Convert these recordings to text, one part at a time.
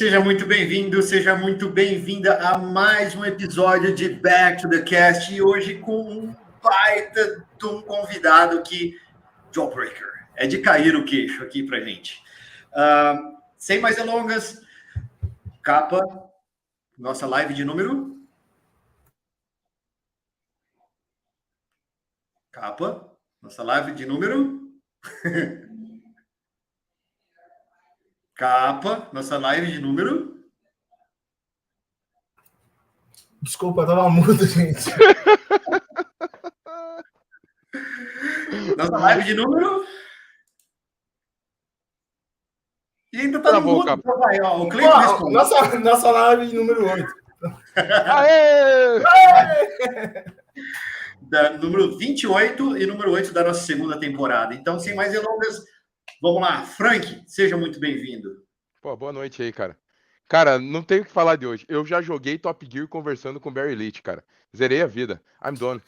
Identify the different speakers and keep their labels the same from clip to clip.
Speaker 1: Seja muito bem-vindo, seja muito bem-vinda a mais um episódio de Back to the Cast. E hoje com um baita de um convidado que, Jawbreaker, é de cair o queixo aqui pra gente. Sem mais delongas, Kappa, nossa live de número... Kappa, nossa live de número... Kappa, nossa live de número...
Speaker 2: Desculpa, eu tava mudo, gente.
Speaker 1: Nossa live de número... E ainda tá no mudo. Então vai, ó, o Clayton responde.
Speaker 2: Nossa live de número 8.
Speaker 1: Aê! Número 28 e número 8 da nossa segunda temporada. Então, sem mais delongas, vamos lá. Frank, seja muito bem-vindo.
Speaker 3: Pô, boa noite aí, cara. Cara, não tenho o que falar de hoje. Eu já joguei Top Gear conversando com Barry Leitch, cara. Zerei a vida. I'm done.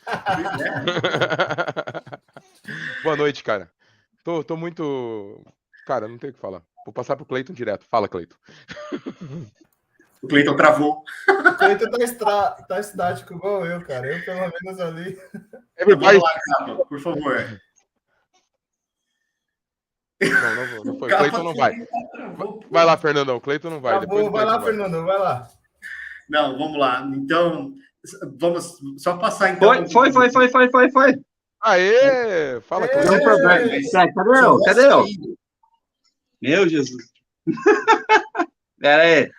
Speaker 3: Boa noite, cara. Tô muito... Cara, não tenho o que falar. Vou passar pro Clayton direto. Fala, Clayton.
Speaker 1: O Clayton travou.
Speaker 2: O Clayton tá estático igual eu, cara. Eu, pelo menos, ali.
Speaker 1: Vamos lá, Kappa, por favor.
Speaker 3: Não foi. Clayton não vai. Vai lá, Fernandão. Clayton não vai.
Speaker 2: Depois vai lá, Fernando. Vai lá.
Speaker 1: Não, vamos lá. Então, vamos só passar, então.
Speaker 4: Foi.
Speaker 3: Aê! Fala, Clayton.
Speaker 4: Não problema. Cadê eu? Meu Jesus. Pera aí.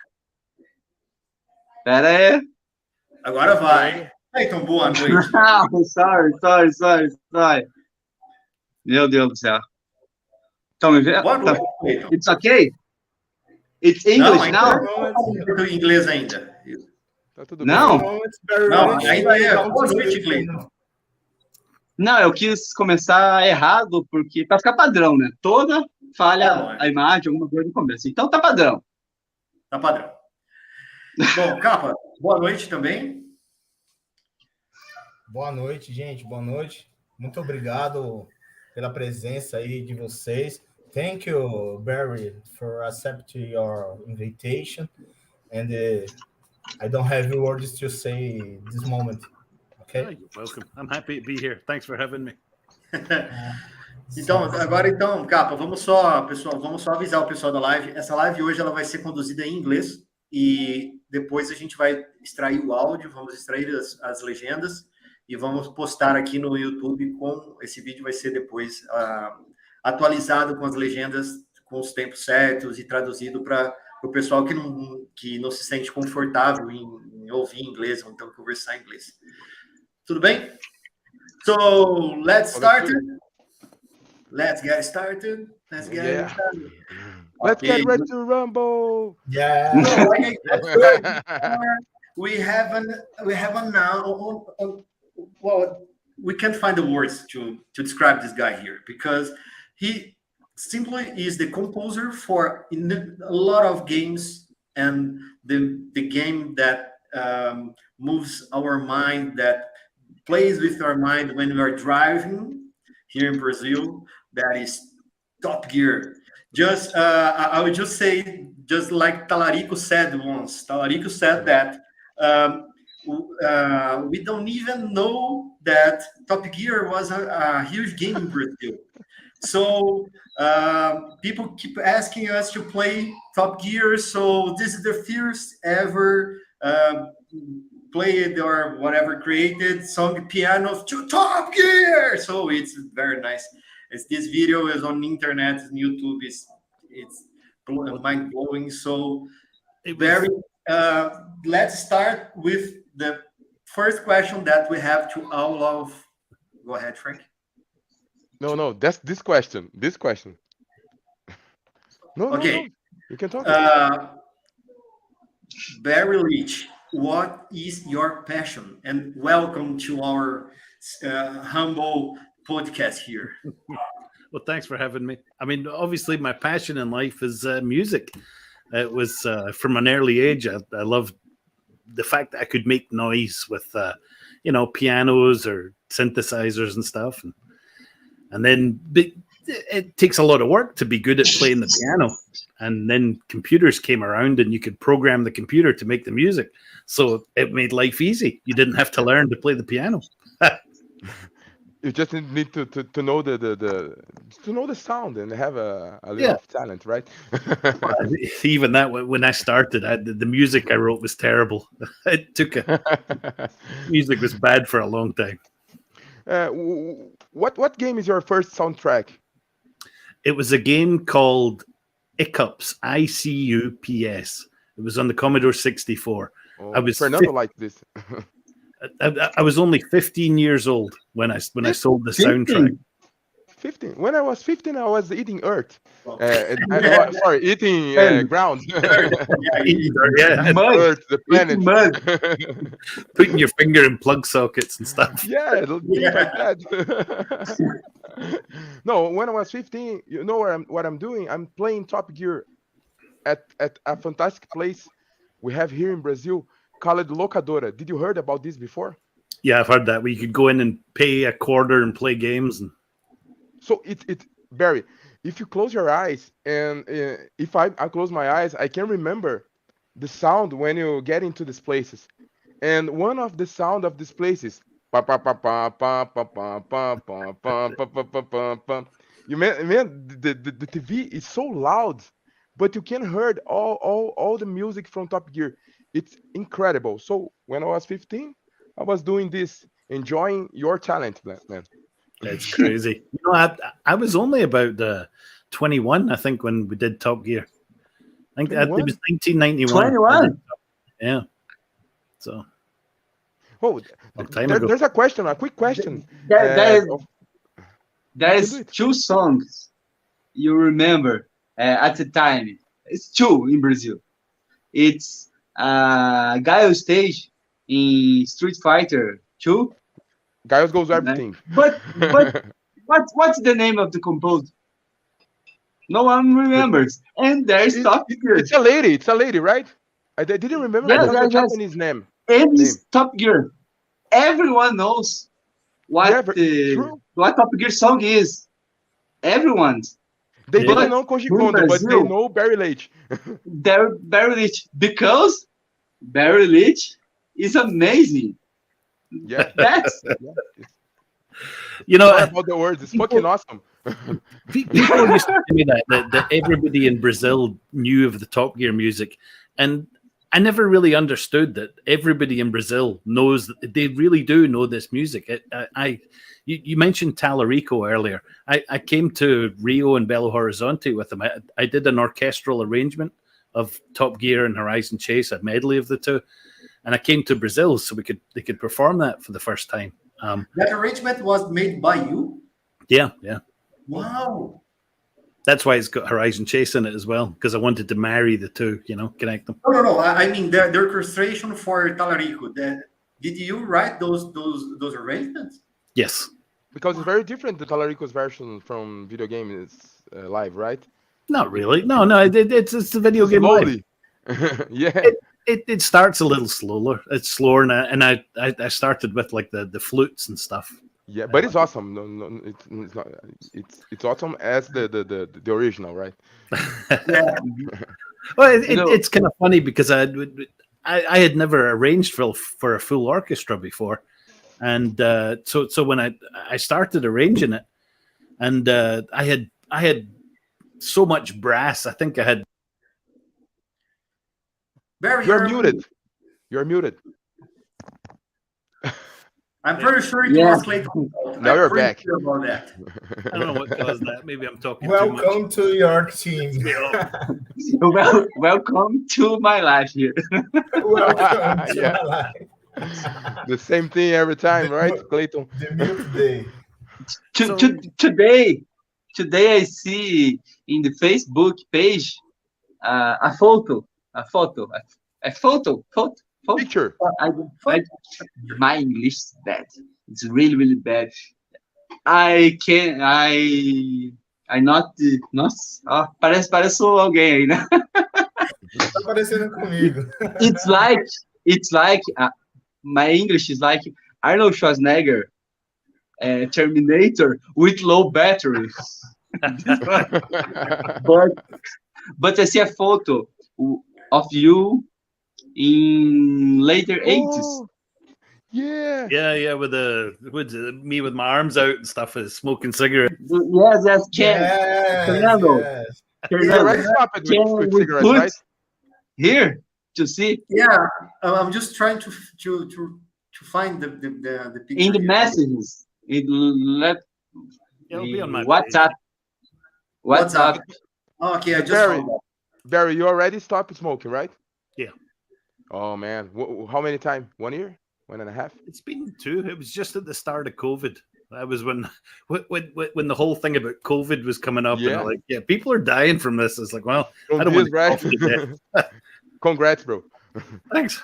Speaker 1: Agora vai. Então, boa noite.
Speaker 4: Sorry. Meu Deus do céu. Estão me vendo?
Speaker 1: Boa noite, Clayton.
Speaker 4: It's okay? It's English now?
Speaker 1: Não, em inglês ainda.
Speaker 3: Tá tudo
Speaker 4: Não?
Speaker 3: bem.
Speaker 1: Não, ainda é. Boa noite, Clayton.
Speaker 4: Não, eu quis começar errado, porque para ficar padrão, né? Toda falha a imagem, alguma coisa no começo. Então tá padrão.
Speaker 1: Tá padrão. Bom, Kappa, boa noite também.
Speaker 2: Boa noite, gente. Boa noite. Muito obrigado pela presença aí de vocês. Thank you, Barry, for accepting your invitation. And I don't have words to say this moment. Okay?
Speaker 5: Oh, you're welcome. I'm happy to be here. Thanks for having me.
Speaker 1: Então, Kappa, vamos só avisar o pessoal da live. Essa live hoje ela vai ser conduzida em inglês e depois a gente vai extrair o áudio, vamos extrair as legendas e vamos postar aqui no YouTube. Esse vídeo vai ser depois atualizado com as legendas, com os tempos certos e traduzido para o pessoal que não se sente confortável em ouvir inglês ou então conversar em inglês. Tudo bem? So, let's start. Let's get started. Let's get
Speaker 3: ready to rumble.
Speaker 2: Yeah.
Speaker 1: We have now. Well, we can't find the words to describe this guy here because he simply is the composer for a lot of games and the game that moves our mind, that plays with our mind when we are driving here in Brazil. That is Top Gear. I would just say, just like Talarico said once. Talarico said that we don't even know that Top Gear was a huge game in Brazil. So people keep asking us to play Top Gear. So this is the first ever played or whatever created song piano to Top Gear. So it's very nice. This video is on the internet, on YouTube. It's mind blowing. So very. Let's start with the first question that we have to all of. Go ahead, Frank.
Speaker 3: No, that's this question. No,
Speaker 1: okay.
Speaker 3: No. You can talk.
Speaker 1: Barry Leitch, what is your passion? And welcome to our humble podcast here.
Speaker 5: Well, thanks for having me. I mean, obviously, my passion in life is music. It was from an early age. I loved the fact that I could make noise with, pianos or synthesizers and stuff. And then it takes a lot of work to be good at playing the piano. And then computers came around and you could program the computer to make the music. So it made life easy. You didn't have to learn to play the piano.
Speaker 3: You just need to know the sound and have a little of talent, right?
Speaker 5: Even that, when I started, the music I wrote was terrible. It took music was bad for a long time.
Speaker 3: What game is your first soundtrack?
Speaker 5: It was a game called Iccups, ICUPS. It was on the Commodore 64.
Speaker 3: Oh,
Speaker 5: I was
Speaker 3: Fernando like this.
Speaker 5: I was only 15 years old when I sold the
Speaker 4: 15?
Speaker 5: soundtrack.
Speaker 3: 15. When I was 15, I was eating earth. Eating ground.
Speaker 4: Mud.
Speaker 3: Earth, the planet.
Speaker 4: Mud.
Speaker 5: Putting your finger in plug sockets and stuff.
Speaker 3: Yeah, things like that. No, when I was 15, you know what I'm doing? I'm playing Top Gear at a fantastic place we have here in Brazil called Locadora. Did you heard about this before?
Speaker 5: Yeah, I've heard that. Where you could go in and pay a quarter and play games. And
Speaker 3: So it's Barry, if you close your eyes and if I close my eyes, I can remember the sound when you get into these places. And one of the sound of these places, you man, the TV is so loud, but you can hear all the music from Top Gear. It's incredible. So when I was 15, I was doing this, enjoying your talent, man.
Speaker 5: it's crazy. You know, I was only about 21, I think, when we did Top Gear. I think it was 1991.
Speaker 4: 21?
Speaker 5: Yeah. So.
Speaker 3: Oh,
Speaker 5: time ago.
Speaker 3: there's a question, a quick question.
Speaker 4: There is two songs you remember at the time. It's two in Brazil. It's Gaio Stage in Street Fighter 2.
Speaker 3: Guys goes everything.
Speaker 4: But what's the name of the composer? No one remembers. And there's Top Gear.
Speaker 3: It's a lady, right? I didn't remember the Japanese name.
Speaker 4: And it's Top Gear. Everyone knows what Top Gear song is. Everyone.
Speaker 3: They didn't know Koji Kondo, but they know Barry Leitch.
Speaker 4: Barry Leitch, because Barry Leitch is amazing.
Speaker 3: Yeah,
Speaker 4: That's
Speaker 5: you know,
Speaker 3: about the words, it's fucking awesome.
Speaker 5: People used to tell me that everybody in Brazil knew of the Top Gear music, and I never really understood that everybody in Brazil knows that they really do know this music. You mentioned Talarico earlier. I came to Rio and Belo Horizonte with them. I did an orchestral arrangement of Top Gear and Horizon Chase, a medley of the two. And I came to Brazil so they could perform that for the first time.
Speaker 1: That arrangement was made by you?
Speaker 5: Yeah.
Speaker 1: Wow.
Speaker 5: That's why it's got Horizon Chase in it as well, because I wanted to marry the two, connect them.
Speaker 1: No. I mean, the orchestration for Talarico. Did you write those arrangements?
Speaker 5: Yes.
Speaker 3: Because it's very different, the Talarico's version from video game is live, right?
Speaker 5: Not really. No. It's the video game live.
Speaker 3: Yeah.
Speaker 5: It starts a little slower. It's slower, and I started with like the flutes and stuff.
Speaker 3: Yeah, but it's awesome. No, it's not. It's awesome as the original, right?
Speaker 1: Yeah.
Speaker 5: Well, it's kind of funny because I had never arranged for a full orchestra before, and so when I started arranging it, and I had so much brass. I think I had.
Speaker 1: Barry,
Speaker 3: You're muted.
Speaker 1: I'm pretty sure it was Clayton.
Speaker 3: Now you're back.
Speaker 1: Sure about that.
Speaker 5: I don't know what caused that. Maybe I'm talking
Speaker 2: Welcome
Speaker 5: too much.
Speaker 2: to your team.
Speaker 4: welcome to my life here.
Speaker 2: Welcome to my life.
Speaker 3: The same thing every time, right, Clayton?
Speaker 2: The mute day.
Speaker 4: Today I see in the Facebook page a photo.
Speaker 3: Picture.
Speaker 4: My English is bad. It's really, really bad. I not. Nossa, parece alguém aí, né?
Speaker 2: Tá parecendo comigo.
Speaker 4: It's like my English is like Arnold Schwarzenegger, Terminator with low battery. But I see a photo of you in later 80s.
Speaker 3: Oh, yeah.
Speaker 5: Yeah, with me with my arms out and stuff, smoking cigarettes.
Speaker 4: Yes,
Speaker 2: Yes,
Speaker 4: Fernando.
Speaker 2: yes.
Speaker 3: You
Speaker 4: Fernando,
Speaker 3: already stopped it
Speaker 4: can
Speaker 3: with
Speaker 4: we
Speaker 3: cigarettes,
Speaker 4: put
Speaker 3: right?
Speaker 4: here to see
Speaker 1: Yeah, I'm just trying to find the picture
Speaker 4: in the
Speaker 1: here.
Speaker 4: messages?
Speaker 5: It'll be on my
Speaker 4: WhatsApp. WhatsApp.
Speaker 1: Oh, okay, I just
Speaker 3: Barry,
Speaker 1: found that.
Speaker 3: Barry, you already stopped smoking, right?
Speaker 5: Yeah.
Speaker 3: Oh man, how many times? 1 year? 1.5?
Speaker 5: It's been 2. It was just at the start of COVID. That was when the whole thing about COVID was coming up.
Speaker 3: Yeah.
Speaker 5: And like, yeah, people are dying from this. It's like, well, I don't
Speaker 3: Confused,
Speaker 5: want
Speaker 3: right?
Speaker 5: to.
Speaker 3: Congrats, bro.
Speaker 5: Thanks.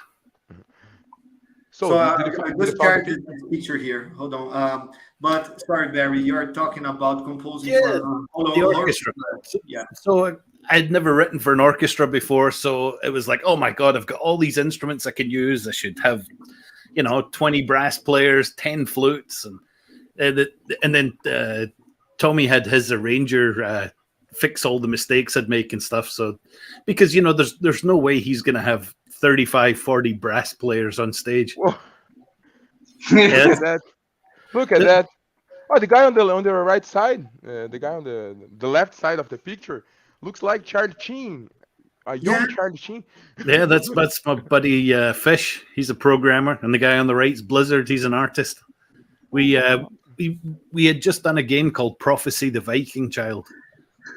Speaker 1: So I
Speaker 3: did you
Speaker 1: just
Speaker 3: find
Speaker 1: shared this picture here. Hold on. But sorry, Barry, you're talking about composing
Speaker 5: Yeah,
Speaker 1: for
Speaker 5: the orchestra.
Speaker 1: Yeah.
Speaker 5: So I'd never written for an orchestra before, so it was like, oh my god, I've got all these instruments I can use. I should have, 20 brass players, 10 flutes, and then Tommy had his arranger fix all the mistakes I'd make and stuff. So because there's no way he's gonna have 35, 40 brass players on stage.
Speaker 3: Whoa.
Speaker 5: Yeah.
Speaker 3: Look at that. Look at that. Oh, the guy on the right side, the guy on the left side of the picture looks like Charlie Sheen, a young Charlie Sheen.
Speaker 5: Yeah, that's my buddy Fish. He's a programmer, and the guy on the right is Blizzard. He's an artist. We had just done a game called Prophecy: The Viking Child.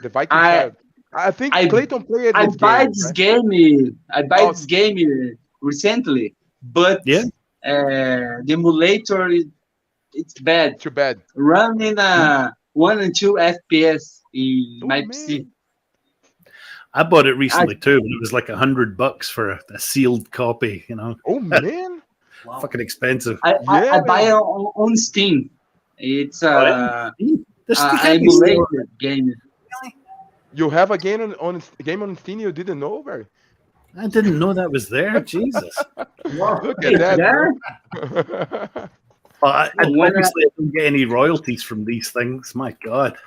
Speaker 3: The Viking Child. I think Clayton played
Speaker 4: I
Speaker 3: this
Speaker 4: buy
Speaker 3: game.
Speaker 4: this
Speaker 3: Right?
Speaker 4: game. I buy this game recently, but
Speaker 5: Yeah.
Speaker 4: the emulator it's bad.
Speaker 3: Too bad.
Speaker 4: Running 1 and 2 FPS in
Speaker 3: Oh,
Speaker 4: my
Speaker 3: man.
Speaker 4: PC.
Speaker 5: I bought it recently too, but it was like $100 for a sealed copy.
Speaker 3: Oh man.
Speaker 1: Wow.
Speaker 5: Fucking expensive.
Speaker 4: I buy it on Steam. It's
Speaker 5: This
Speaker 4: emulated game.
Speaker 3: You have a game on Steam you didn't know, Barry?
Speaker 5: I didn't know that was there. Jesus.
Speaker 3: Look at that. bro.
Speaker 5: Well, I
Speaker 4: When
Speaker 5: obviously I don't get any royalties from these things. My God.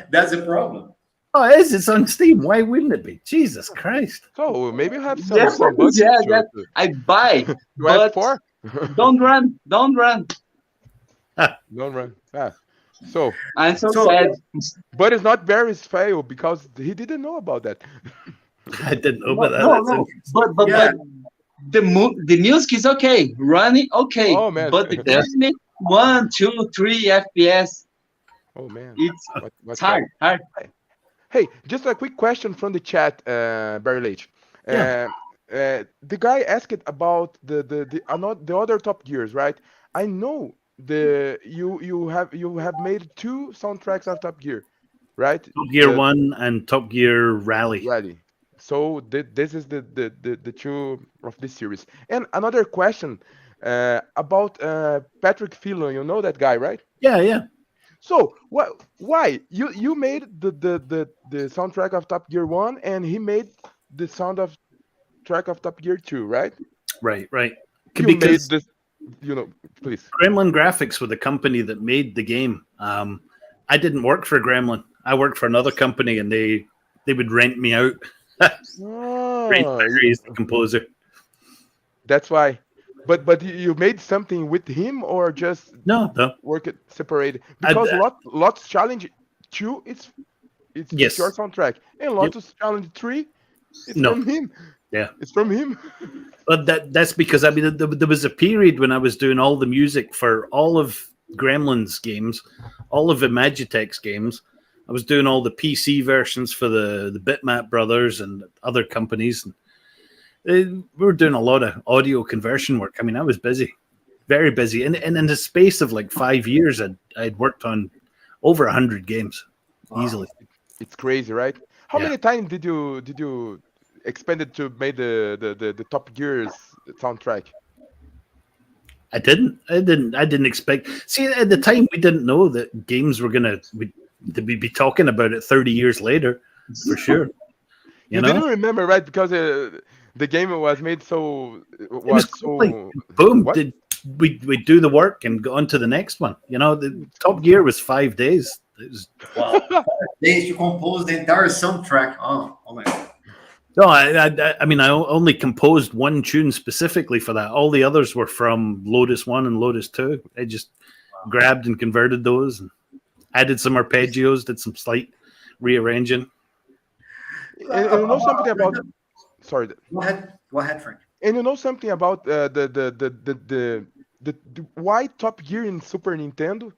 Speaker 1: That's a problem.
Speaker 5: Oh, it is. It's on Steam. Why wouldn't it be? Jesus Christ.
Speaker 3: So maybe you have some.
Speaker 4: Yeah,
Speaker 3: some bugs
Speaker 4: yeah,
Speaker 3: to-
Speaker 4: I buy,
Speaker 3: You have
Speaker 4: but
Speaker 3: 4?
Speaker 4: don't run.
Speaker 3: Don't run. So,
Speaker 4: I'm so
Speaker 1: So-
Speaker 4: sad.
Speaker 3: but it's not Barry's fail because he didn't know about that.
Speaker 5: I didn't know about that.
Speaker 4: No,
Speaker 5: That's
Speaker 4: no,
Speaker 5: interesting.
Speaker 4: but
Speaker 1: Yeah.
Speaker 4: the music is okay, running okay,
Speaker 3: Oh, man.
Speaker 4: but the game 1, 2, 3 FPS,
Speaker 3: Oh man.
Speaker 4: it's
Speaker 3: What's
Speaker 4: hard, hard.
Speaker 3: Hey, just a quick question from the chat, Barry Leitch.
Speaker 5: Yeah.
Speaker 3: The guy asked about the other Top Gears, right? I know you have made 2 soundtracks of Top Gear, right?
Speaker 5: Top Gear
Speaker 3: The
Speaker 5: 1 and Top Gear Rally.
Speaker 3: Rally. So this is the 2 of this series. And another question about Patrick Phelan. You know that guy, right?
Speaker 5: Yeah.
Speaker 3: So why you made the soundtrack of Top Gear 1 and he made the track of Top Gear 2, right?
Speaker 5: Right.
Speaker 3: You
Speaker 5: Because
Speaker 3: made this, please.
Speaker 5: Gremlin Graphics were the company that made the game. I didn't work for Gremlin. I worked for another company, and they would rent me out. Rent Barry as the composer.
Speaker 3: That's why. But you made something with him or just
Speaker 5: No.
Speaker 3: work it separated? Because Lotus Challenge 2 it's
Speaker 5: Yes.
Speaker 3: your soundtrack, and Lotus Challenge 3 it's
Speaker 5: No.
Speaker 3: from him.
Speaker 5: Yeah.
Speaker 3: It's from him.
Speaker 5: But that's because there was a period when I was doing all the music for all of Gremlin's games, all of Imagitech's games. I was doing all the PC versions for the Bitmap Brothers and other companies. We were doing a lot of audio conversion work. I mean, I was busy, very busy. And in the space of like 5 years, I'd worked on over 100 games easily.
Speaker 3: It's crazy, right? How
Speaker 5: Yeah.
Speaker 3: many times did you expand it to make the Top Gears soundtrack?
Speaker 5: I didn't expect. See, at the time, we didn't know that games were we'd be talking about it 30 years later, for sure.
Speaker 3: You didn't remember, right? Because the game was made so
Speaker 5: It was quickly.
Speaker 3: so
Speaker 5: Boom!
Speaker 3: What?
Speaker 5: We do the work and go on to the next one. The Top Gear was 5 days. It was
Speaker 1: Wow. Days to compose the entire soundtrack. Oh my God.
Speaker 5: no, I mean, I only composed one tune specifically for that. All the others were from Lotus 1 and Lotus 2. I just grabbed and converted those and added some arpeggios, did some slight rearranging.
Speaker 3: And you know something about? Sorry.
Speaker 1: Go ahead, Frank.
Speaker 3: And you know something about the why Top Gear in Super Nintendo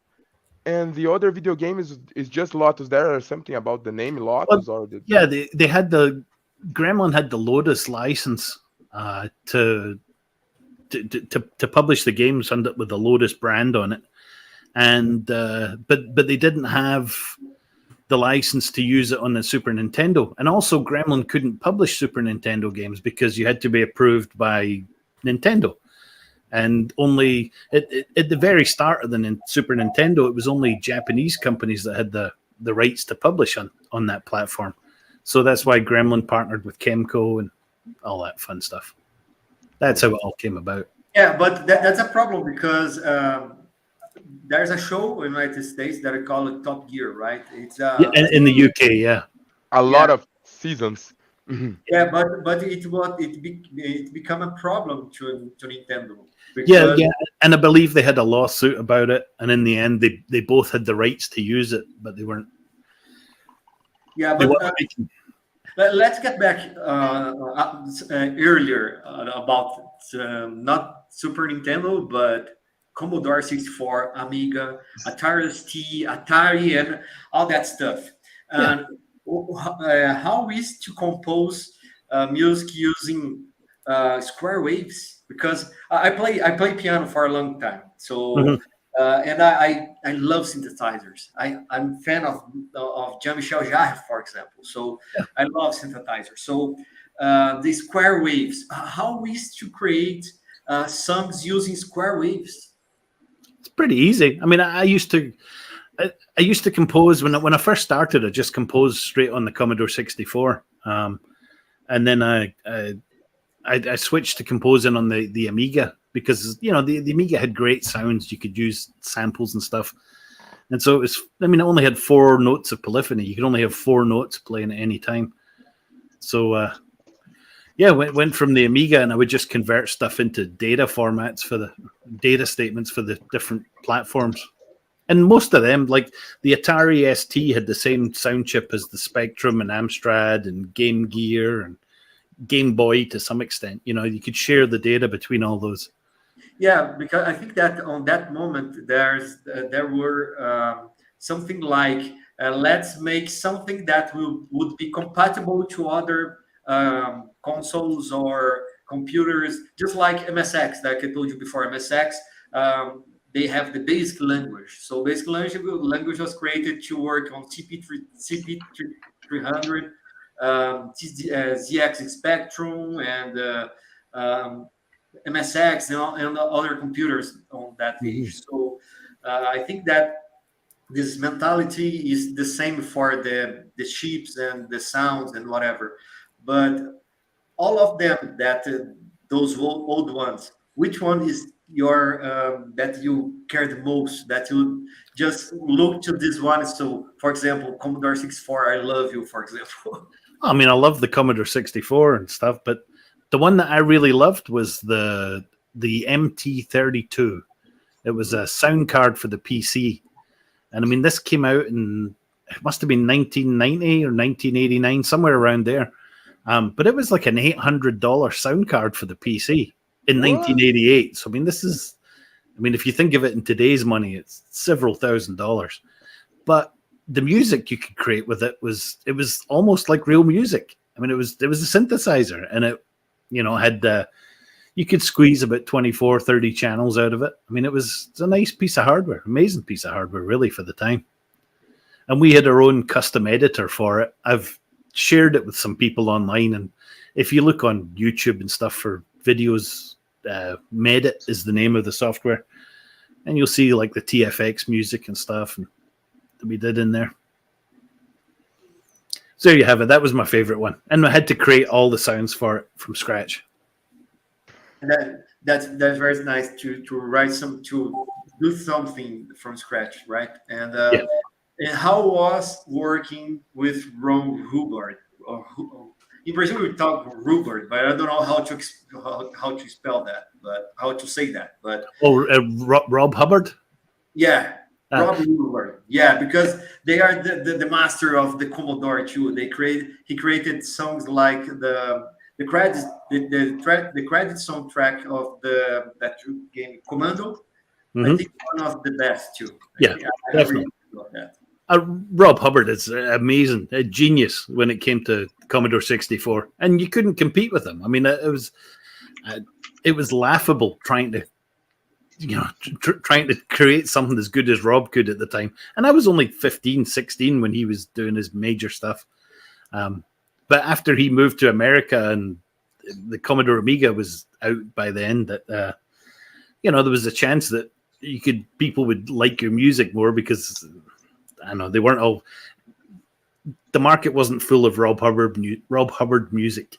Speaker 3: and the other video game is just Lotus? There or something about the name Lotus or the...
Speaker 5: Yeah, they had Gremlin had the Lotus license to publish the games with the Lotus brand on it, and but they didn't have the license to use it on the Super Nintendo. And also Gremlin couldn't publish Super Nintendo games because you had to be approved by Nintendo. And only at the very start of the Super Nintendo, it was only Japanese companies that had the rights to publish on that platform. So that's why Gremlin partnered with Kemco and all that fun stuff. That's how it all came about.
Speaker 1: Yeah, but that's a problem because there's a show in the United States that I call it Top Gear, right? It's
Speaker 5: in the UK, yeah.
Speaker 3: A lot of seasons.
Speaker 1: Yeah, but it become a problem to Nintendo.
Speaker 5: Yeah, and I believe they had a lawsuit about it, and in the end, they both had the rights to use it, but they weren't.
Speaker 1: Yeah, but let's get back earlier about not Super Nintendo, but Commodore 64, Amiga, Atari ST, Atari, and all that stuff. And how is to compose music using square waves? Because I play piano for a long time, so and I love synthesizers. I'm a fan of Jean-Michel Jarre, for example. So I love synthesizers. So the square waves. How is to create songs using square waves?
Speaker 5: It's pretty easy. I mean, I used to compose when I first started. I just composed straight on the Commodore 64, and then I switched to composing on the Amiga because the Amiga had great sounds. You could use samples and stuff, and so it was. I mean, it only had 4 notes of polyphony. You could only have 4 notes playing at any time. So went from the Amiga, and I would just convert stuff into data formats for the data statements for the different platforms. And most of them, like the Atari ST, had the same sound chip as the Spectrum and Amstrad and Game Gear and Game Boy to some extent. You could share the data between all those.
Speaker 1: Yeah, because I think that on that moment there were something like let's make something that would be compatible to other consoles or computers, just like MSX, like I told you before. MSX, they have the basic language. So basic language was created to work on CP300, ZX Spectrum, and MSX, and other computers on that age. So I think that this mentality is the same for the chips and the sounds and whatever. But all of them, those old ones, which one is your that you care the most, that you just look to this one? So, for example, Commodore 64, I Love You, for example.
Speaker 5: I mean, I love the Commodore 64 and stuff, but the one that I really loved was the MT32. It was a sound card for the PC. And I mean, this came out in, it must have been 1990 or 1989, somewhere around there. But it was like an $800 sound card for the PC in 1988. So, I mean, if you think of it in today's money, it's several $1,000s. But the music you could create with it was almost like real music. I mean, it was a synthesizer, and it, had you could squeeze about 24, 30 channels out of it. I mean, it's a nice piece of hardware, amazing piece of hardware, really, for the time. And we had our own custom editor for it. I've shared it with some people online, and if you look on YouTube and stuff for videos, Medit is the name of the software, and you'll see like the TFX music and stuff and that we did in there. So there you have it. That was my favorite one, and I had to create all the sounds for it from scratch.
Speaker 1: That's very nice to write to do something from scratch, right? And And how was working with Ron Hubbard? In Brazil, we talk Hubbard, but I don't know how to spell that, but how to say that. But
Speaker 5: Rob Hubbard.
Speaker 1: Yeah, Rob Hubbard. Yeah, because they are the master of the Commodore too. He created songs like the credit soundtrack of that game Commando. I think one of the best too.
Speaker 5: Yeah, definitely. Rob Hubbard is amazing, a genius when it came to Commodore 64, and you couldn't compete with him. I mean, it was laughable trying to, trying to create something as good as Rob could at the time. And I was only 15, 16 when he was doing his major stuff. But after he moved to America and the Commodore Amiga was out by then, that there was a chance that people would like your music more because I don't know, they weren't all. The market wasn't full of Rob Hubbard music.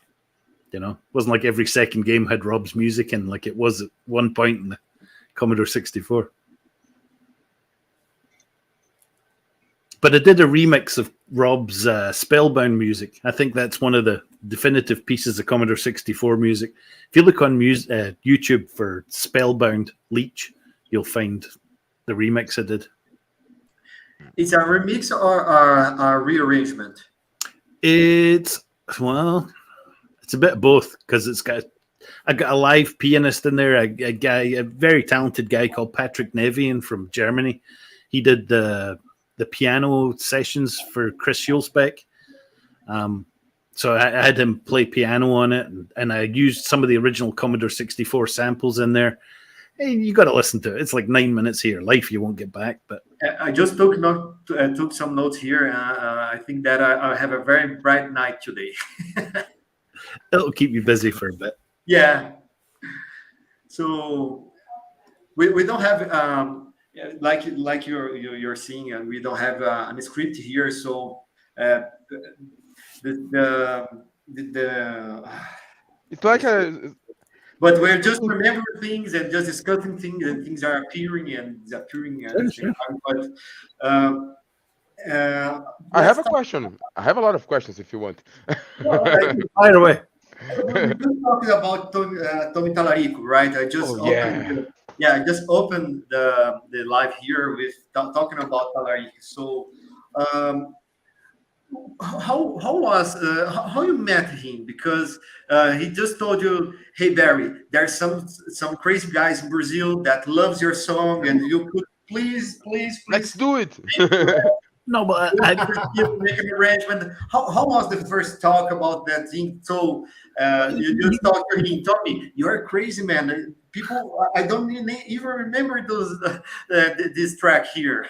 Speaker 5: It wasn't like every second game had Rob's music in, like it was at one point in the Commodore 64. But I did a remix of Rob's Spellbound music. I think that's one of the definitive pieces of Commodore 64 music. If you look on YouTube for Spellbound Leitch, you'll find the remix I did.
Speaker 1: It's a remix or a rearrangement?
Speaker 5: It's a bit of both because I got a live pianist in there, a very talented guy called Patrick Nevian from Germany. He did the piano sessions for Chris Schulzbeck. So I had him play piano on it, and I used some of the original Commodore 64 samples in there. Hey, you got to listen to it. It's like 9 minutes of your life you won't get back. But
Speaker 1: I just took some notes here. I think that I have a very bright night today.
Speaker 5: It'll keep you busy for a bit.
Speaker 1: Yeah. So we don't have like you're seeing, and we don't have a script here. So
Speaker 3: it's like a.
Speaker 1: But we're just remembering things and just discussing things, and things are appearing and disappearing at the same time. But
Speaker 3: I have a question. I have a lot of questions if you want.
Speaker 5: Fire away.
Speaker 1: We're talking about Tommy Talarico, right? I just I just opened the live here with talking about Talarico. So how you met him? Because he just told you, hey Barry, there's some crazy guys in Brazil that loves your song, and you could please
Speaker 3: let's do it.
Speaker 5: No, but I
Speaker 1: make an arrangement. How was the first talk about that thing? So you just talked to him, Tommy, you're a crazy man. People, I don't even remember this track here.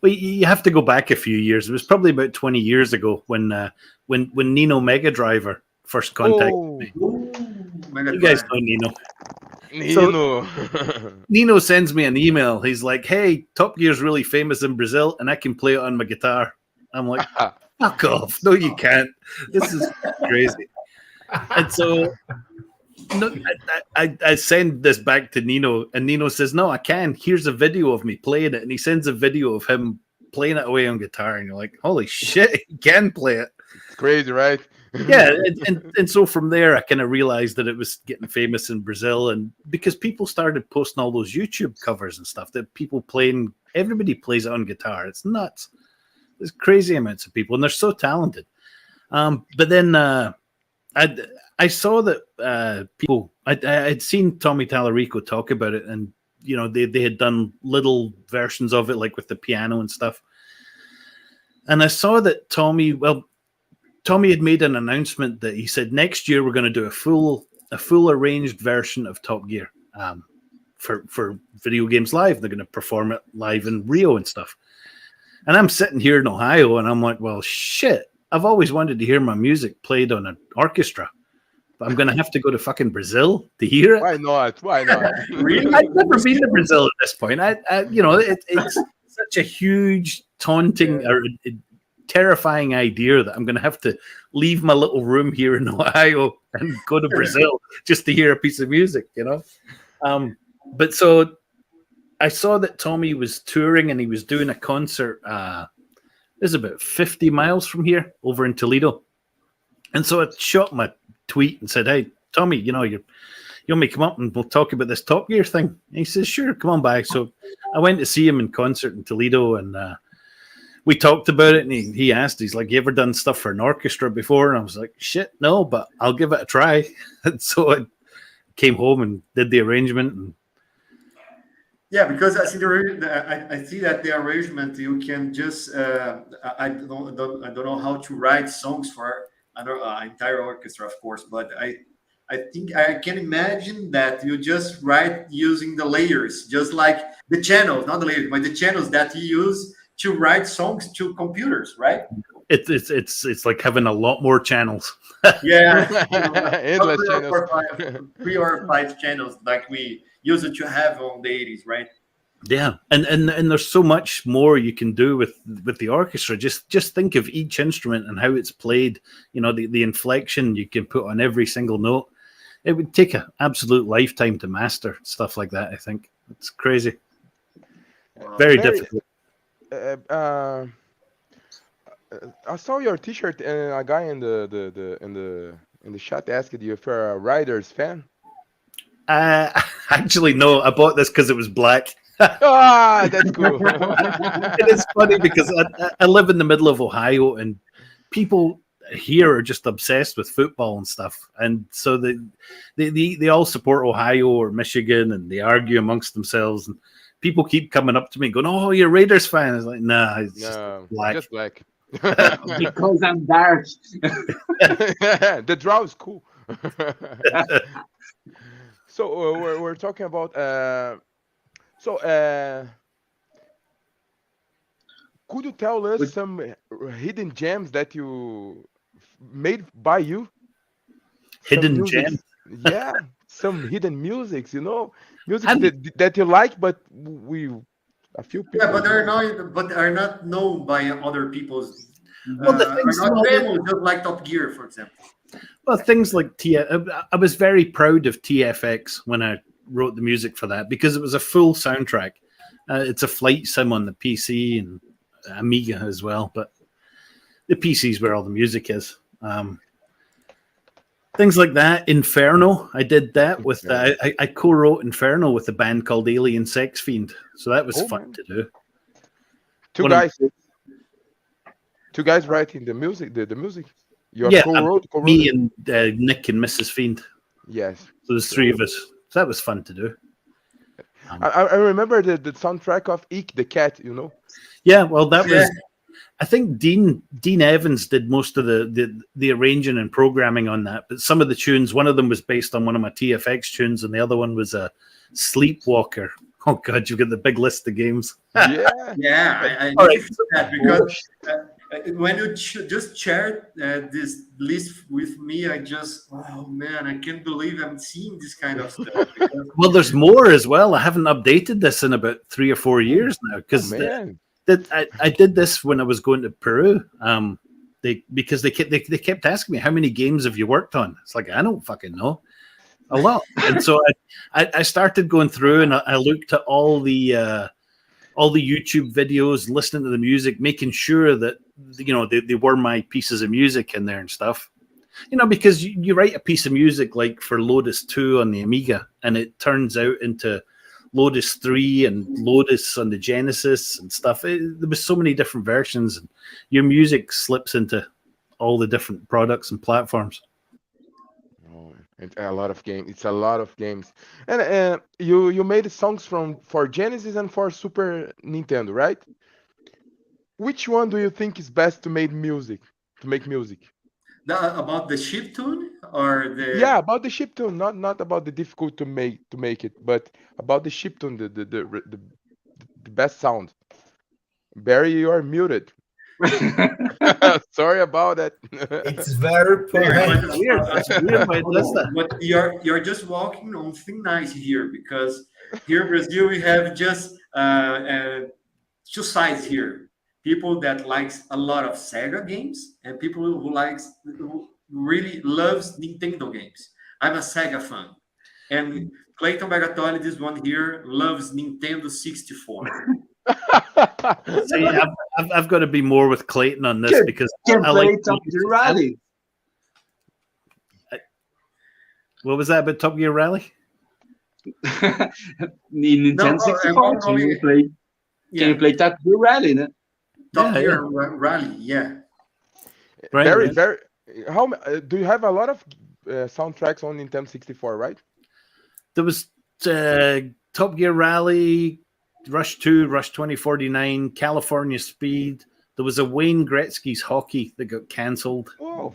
Speaker 5: Well, you have to go back a few years. It was probably about 20 years ago when Nino Mega Driver first contacted me. You guys know Nino. So, Nino sends me an email. He's like, hey, Top Gear's really famous in Brazil, and I can play it on my guitar. I'm like, fuck off. No, you can't. This is crazy. And so I send this back to Nino, and Nino says, no, I can. Here's a video of me playing it. And he sends a video of him playing it away on guitar. And you're like, holy shit, he can play it.
Speaker 3: It's crazy, right?
Speaker 5: Yeah. And so from there, I kind of realized that it was getting famous in Brazil. And because people started posting all those YouTube covers and stuff that everybody plays it on guitar. It's nuts. There's crazy amounts of people, and they're so talented. But then I saw that people, I'd seen Tommy Talarico talk about it, and they had done little versions of it, like with the piano and stuff. And I saw that Tommy had made an announcement that he said next year we're going to do a full arranged version of Top Gear for Video Games Live. They're going to perform it live in Rio and stuff. And I'm sitting here in Ohio, and I'm like, well, shit. I've always wanted to hear my music played on an orchestra. I'm going to have to go to fucking Brazil to hear it.
Speaker 3: Why not?
Speaker 5: Really? I've never been to Brazil at this point. It's such a huge, taunting or terrifying idea that I'm going to have to leave my little room here in Ohio and go to Brazil just to hear a piece of music, But so I saw that Tommy was touring and he was doing a concert is about 50 miles from here, over in Toledo. And so I shot my tweet and said, "Hey, Tommy, you want me to come up and we'll talk about this Top Gear thing?" And he says, "Sure, come on by." So I went to see him in concert in Toledo, and we talked about it. And he asked, he's like, "You ever done stuff for an orchestra before?" And I was like, "Shit, no, but I'll give it a try." And so I came home and did the arrangement. And
Speaker 1: yeah, because I see I see that the arrangement you can just I don't know how to write songs for entire orchestra, of course, but I think I can imagine that you just write using the layers, just like the channels, not the layers, but the channels that you use to write songs to computers, right?
Speaker 5: It's like having a lot more channels.
Speaker 1: Yeah,
Speaker 3: Endless channels.
Speaker 1: 3 or 5 channels like we used to have on the 80s, right?
Speaker 5: Yeah, and there's so much more you can do with the orchestra. Just think of each instrument and how it's played. The inflection you can put on every single note. It would take an absolute lifetime to master stuff like that. I think it's crazy, very difficult.
Speaker 3: I saw your T-shirt, and a guy in the chat asked you if you're a Riders fan.
Speaker 5: Actually, no. I bought this because it was black.
Speaker 3: That's cool.
Speaker 5: It is funny because I live in the middle of Ohio, and people here are just obsessed with football and stuff, and so they all support Ohio or Michigan, and they argue amongst themselves. And people keep coming up to me going, "Oh, you're a Raiders fan?" It's like, nah, it's just black.
Speaker 4: Because I'm dark.
Speaker 3: The draw is cool. So we're talking about. Could you tell us some hidden gems that you made by you?
Speaker 5: Hidden gems?
Speaker 3: Yeah, some hidden music that you like, but a few people.
Speaker 1: Yeah, but are not known by other people's.
Speaker 5: Well, the things
Speaker 1: are not famous, just like Top Gear, for example.
Speaker 5: Well, things like I was very proud of TFX when I wrote the music for that because it was a full soundtrack. It's a flight sim on the PC and Amiga as well, but the PC is where all the music is. Things like that. Inferno, I did that with I co-wrote Inferno with a band called Alien Sex Fiend, so that was fun to do.
Speaker 3: Two guys writing the music. The music.
Speaker 5: Co-wrote me and Nick and Mrs. Fiend.
Speaker 3: Yes,
Speaker 5: so there's 3 of us. So that was fun to do.
Speaker 3: I remember the soundtrack of Eek the Cat.
Speaker 5: Yeah, well, that was. I think Dean Evans did most of the arranging and programming on that. But some of the tunes, one of them was based on one of my TFX tunes, and the other one was a Sleepwalker. Oh God, you've got the big list of games.
Speaker 1: Yeah. I need to that because when you just shared this list with me, oh man, I can't believe I'm seeing this kind of stuff.
Speaker 5: Well, there's more as well. I haven't updated this in about 3 or 4 years now because I did this when I was going to Peru. Because they kept asking me, how many games have you worked on? It's like, I don't fucking know. A lot. And so I started going through and I looked at all the YouTube videos, listening to the music, making sure that they were my pieces of music in there and stuff. Because you write a piece of music like for Lotus 2 on the Amiga, and it turns out into Lotus 3 and Lotus on the Genesis and stuff. There was so many different versions, and your music slips into all the different products and platforms.
Speaker 3: It's a lot of games. It's a lot of games. And you made songs for Genesis and for Super Nintendo, right? Which one do you think is best to make music?
Speaker 1: About the chiptune or the?
Speaker 3: Yeah, about the chiptune. Not about the difficult to make it, but about the chiptune, the best sound. Barry, you are muted. Sorry about that.
Speaker 2: It's very polite.
Speaker 1: But you're just walking on thin ice here, because here in Brazil we have just 2 sides here. People that likes a lot of Sega games and people who really loves Nintendo games. I'm a Sega fan. And Clayton Bagattoli, this one here, loves Nintendo 64.
Speaker 5: See, I've got to be more with Clayton on this because
Speaker 4: Can
Speaker 5: I
Speaker 4: play
Speaker 5: like
Speaker 4: Top Gear Rally.
Speaker 5: What was that about Top Gear Rally?
Speaker 4: Nintendo 64, can you play Top Gear Rally, né?
Speaker 1: Top Gear Rally, yeah.
Speaker 5: Right,
Speaker 3: very. How do you have a lot of soundtracks on Nintendo 64, right?
Speaker 5: There was Top Gear Rally, Rush 2, Rush 2049, California Speed. There was a Wayne Gretzky's hockey that got cancelled.
Speaker 3: Oh.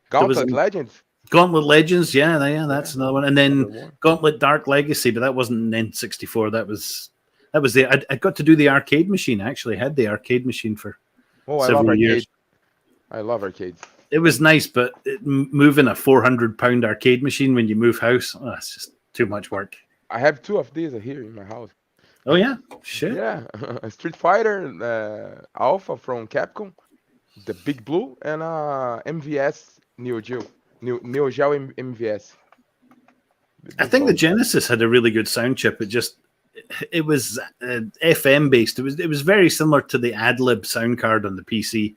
Speaker 5: Gauntlet
Speaker 3: Legends.
Speaker 5: Gauntlet Legends, yeah, that's another one. And then Gauntlet Dark Legacy, but that wasn't in N64. That was I got to do the arcade machine. I actually had the arcade machine for several years.
Speaker 3: I love arcades.
Speaker 5: It was nice, but moving a 400-pound arcade machine when you move house, it's just too much work.
Speaker 3: I have 2 of these here in my house.
Speaker 5: Oh yeah, shit.
Speaker 3: Yeah, a Street Fighter Alpha from Capcom, the Big Blue, and MVS Neo Geo MVS.
Speaker 5: I think the Genesis had a really good sound chip. It was FM based. It was very similar to the AdLib sound card on the PC,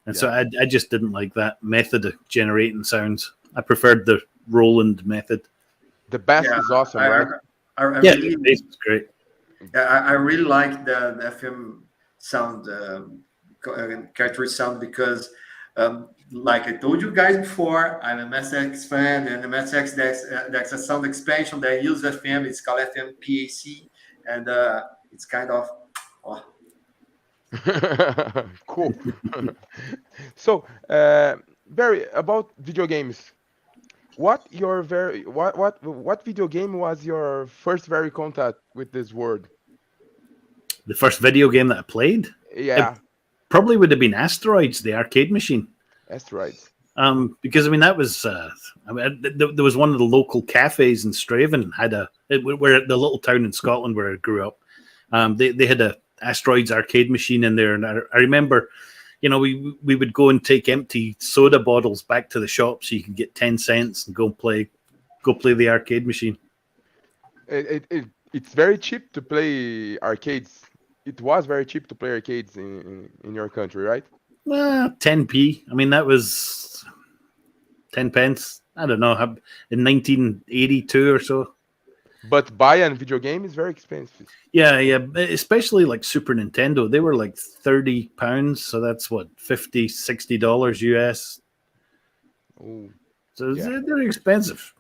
Speaker 5: and so I just didn't like that method of generating sounds. I preferred the Roland method.
Speaker 3: The bass is awesome, right?
Speaker 5: The bass was great.
Speaker 1: I really like the FM sound, character sound, because like I told you guys before, I'm a MSX fan, and the MSX that's a sound expansion that uses FM. It's called FM PAC, and it's kind of
Speaker 3: cool. So, Barry, about video games, what video game was your first very contact with this word?
Speaker 5: The first video game that I played?
Speaker 3: Yeah.
Speaker 5: It probably would have been Asteroids, the arcade machine.
Speaker 3: Asteroids.
Speaker 5: Because that was there was one of the local cafes in Straven where the little town in Scotland where I grew up. They had a Asteroids arcade machine in there, and I remember, we would go and take empty soda bottles back to the shop so you could get 10 cents and go play the arcade machine.
Speaker 3: It's very cheap to play arcades. It was very cheap to play arcades in your country, right?
Speaker 5: 10p. I mean, that was 10 pence. I don't know, in 1982 or so.
Speaker 3: But buying video game is very expensive.
Speaker 5: Yeah, especially like Super Nintendo. They were like £30, so that's what, $50, $60 US.
Speaker 3: Oh,
Speaker 5: so they're expensive.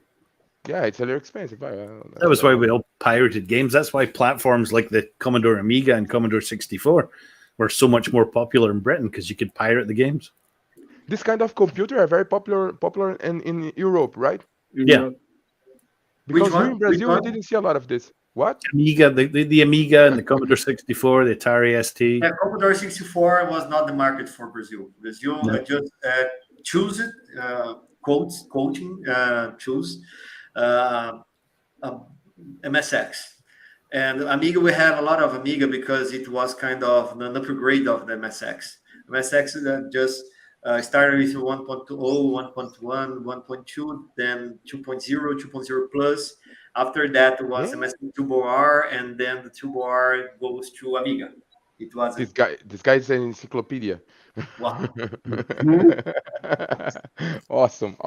Speaker 3: Yeah, it's a little expensive.
Speaker 5: That was why we all pirated games. That's why platforms like the Commodore Amiga and Commodore 64 were so much more popular in Britain, because you could pirate the games.
Speaker 3: This kind of computer are very popular in Europe, right?
Speaker 5: Yeah.
Speaker 3: Because here in Brazil, we didn't see a lot of this. What?
Speaker 5: Amiga, the Amiga and the Commodore 64, the Atari ST.
Speaker 1: Yeah, Commodore 64 was not the market for Brazil. Brazil just choose it, choose MSX. And Amiga, we have a lot of Amiga because it was kind of an upgrade of the MSX. MSX just started with 1.20, 1.1, 1.2, then 2.0, 2.0 plus. After that was MSX Turbo R, and then the Turbo R goes to Amiga. It was
Speaker 3: this guy is an encyclopedia.
Speaker 1: Wow.
Speaker 3: Awesome.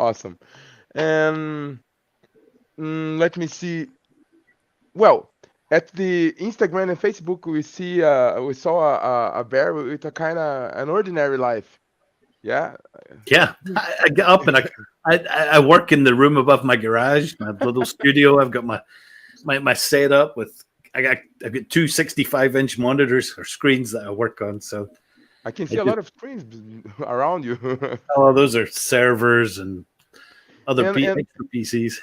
Speaker 3: Let me see. Well, at the Instagram and Facebook, we saw a bear with a kind of an ordinary life. Yeah.
Speaker 5: I get up and I work in the room above my garage, my little studio. I've got my setup with I've got 2 65-inch monitors or screens that I work on. So
Speaker 3: I can see a lot of screens around you.
Speaker 5: Oh, those are servers and other extra PCs.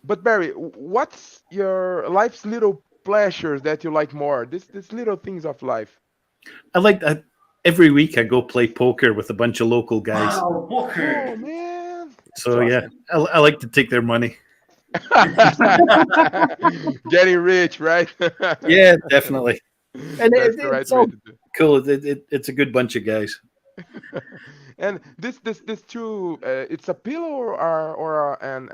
Speaker 3: But Barry, what's your life's little pleasures that you like more? This little things of life.
Speaker 5: I like that. Every week I go play poker with a bunch of local guys.
Speaker 1: Wow, poker!
Speaker 3: Oh man!
Speaker 5: So awesome. I like to take their money.
Speaker 3: Getting rich, right?
Speaker 5: Yeah, definitely. And
Speaker 3: That's the right
Speaker 5: it's all cool. It's a good bunch of guys.
Speaker 3: And this two, it's a pillow or an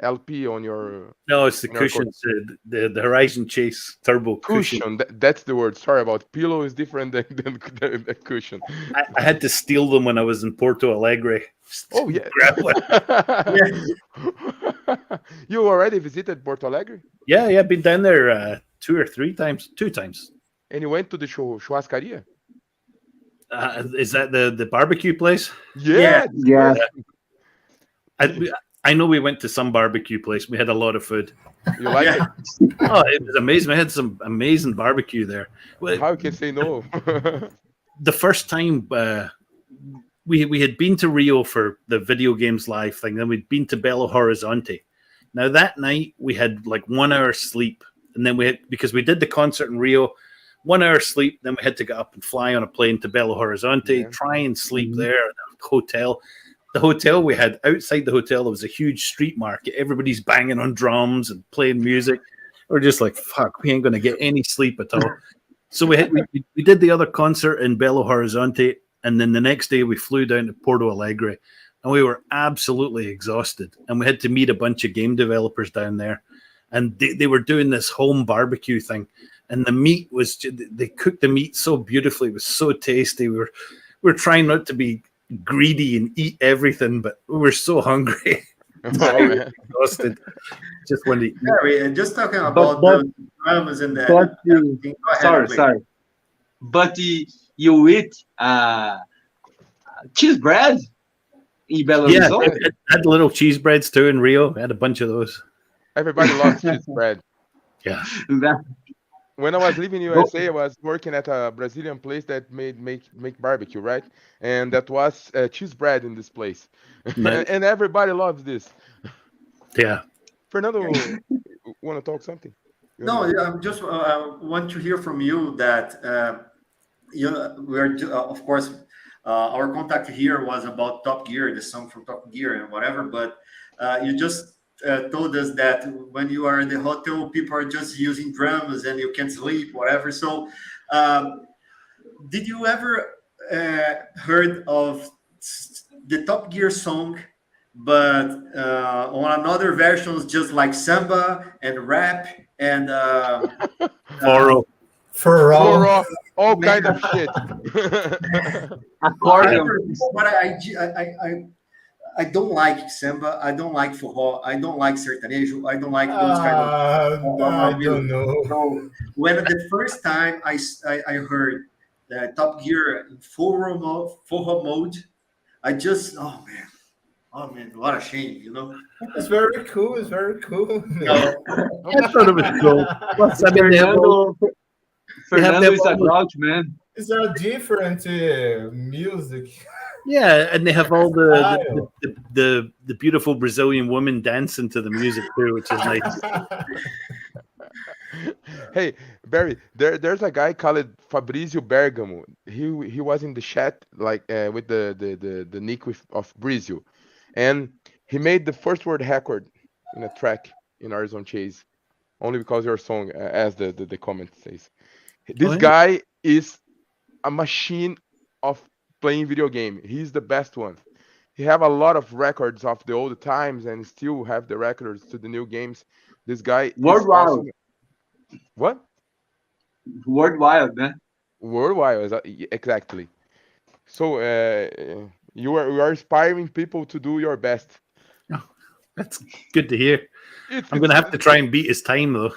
Speaker 3: LP on your
Speaker 5: No, it's the
Speaker 3: on your coat?
Speaker 5: cushions, the Horizon Chase Turbo cushion.
Speaker 3: Cushion. That's the word. Sorry about pillow is different than the cushion.
Speaker 5: I had to steal them when I was in Porto Alegre.
Speaker 3: Oh yeah.
Speaker 5: Grab one.
Speaker 3: You already visited Porto Alegre?
Speaker 5: Yeah, been down there 2 or 3 times. 2 times.
Speaker 3: And you went to the churrascaria?
Speaker 5: Is that the barbecue place?
Speaker 3: Yeah.
Speaker 5: I know we went to some barbecue place. We had a lot of food.
Speaker 3: You like it?
Speaker 5: Oh, it was amazing. We had some amazing barbecue there.
Speaker 3: How can you say no?
Speaker 5: The first time we had been to Rio for the Video Games Live thing. Then we'd been to Belo Horizonte. Now that night we had like 1 hour sleep, and then because we did the concert in Rio, 1 hour sleep. Then we had to get up and fly on a plane to Belo Horizonte, try and sleep there at a hotel. The hotel we had, outside the hotel, there was a huge street market. Everybody's banging on drums and playing music. We're just like, fuck, we ain't going to get any sleep at all. So we did the other concert in Belo Horizonte, and then the next day we flew down to Porto Alegre, and we were absolutely exhausted. And we had to meet a bunch of game developers down there, and they were doing this home barbecue thing. And the meat was, they cooked the meat so beautifully. It was so tasty. We were trying not to be greedy and eat everything, but we were so hungry. Exhausted. Just wanted to eat.
Speaker 1: Barry, and just talking about the dramas and that.
Speaker 4: Sorry. But you eat cheese bread in Belo Horizonte?
Speaker 5: Yeah, had little cheese breads too in Rio. I had a bunch of those.
Speaker 3: Everybody loves cheese bread.
Speaker 5: Yeah.
Speaker 3: When I was living in USA, I was working at a Brazilian place that make barbecue, right? And that was cheese bread in this place. And everybody loves this.
Speaker 5: Yeah.
Speaker 3: Fernando, want to talk something?
Speaker 1: No, I just want to hear from you that we're of course our contact here was about Top Gear, the song from Top Gear and whatever, but you just told us that when you are in the hotel, people are just using drums and you can't sleep, whatever. So, did you ever heard of the Top Gear song, but on another versions, just like samba and rap and
Speaker 3: for all kind of shit.
Speaker 1: Accordion. But I don't like samba. I don't like forró. I don't like sertanejo. I don't like those kind of.
Speaker 2: I don't know.
Speaker 1: So when the first time I heard the Top Gear in forró mode, I just oh man, what a shame, you know.
Speaker 2: It's very cool. It's very cool.
Speaker 5: I thought it was cool.
Speaker 4: Fernando is a grouch, man.
Speaker 2: It's a different music.
Speaker 5: Yeah, and they have all the beautiful Brazilian women dancing to the music too, which is nice.
Speaker 3: Hey, Barry, there's a guy called Fabrizio Bergamo. He was in the chat like with the nick of Brizio, and he made the first word record in a track in Arizona Chase, only because your song, as the comment says. This guy is a machine of playing video game. He's the best one. He have a lot of records of the old times and still have the records to the new games. This guy
Speaker 4: worldwide.
Speaker 3: Awesome. What?
Speaker 4: Worldwide, man.
Speaker 3: Worldwide, exactly. So you are inspiring people to do your best.
Speaker 5: Oh, that's good to hear. I'm gonna have to try and beat his time though.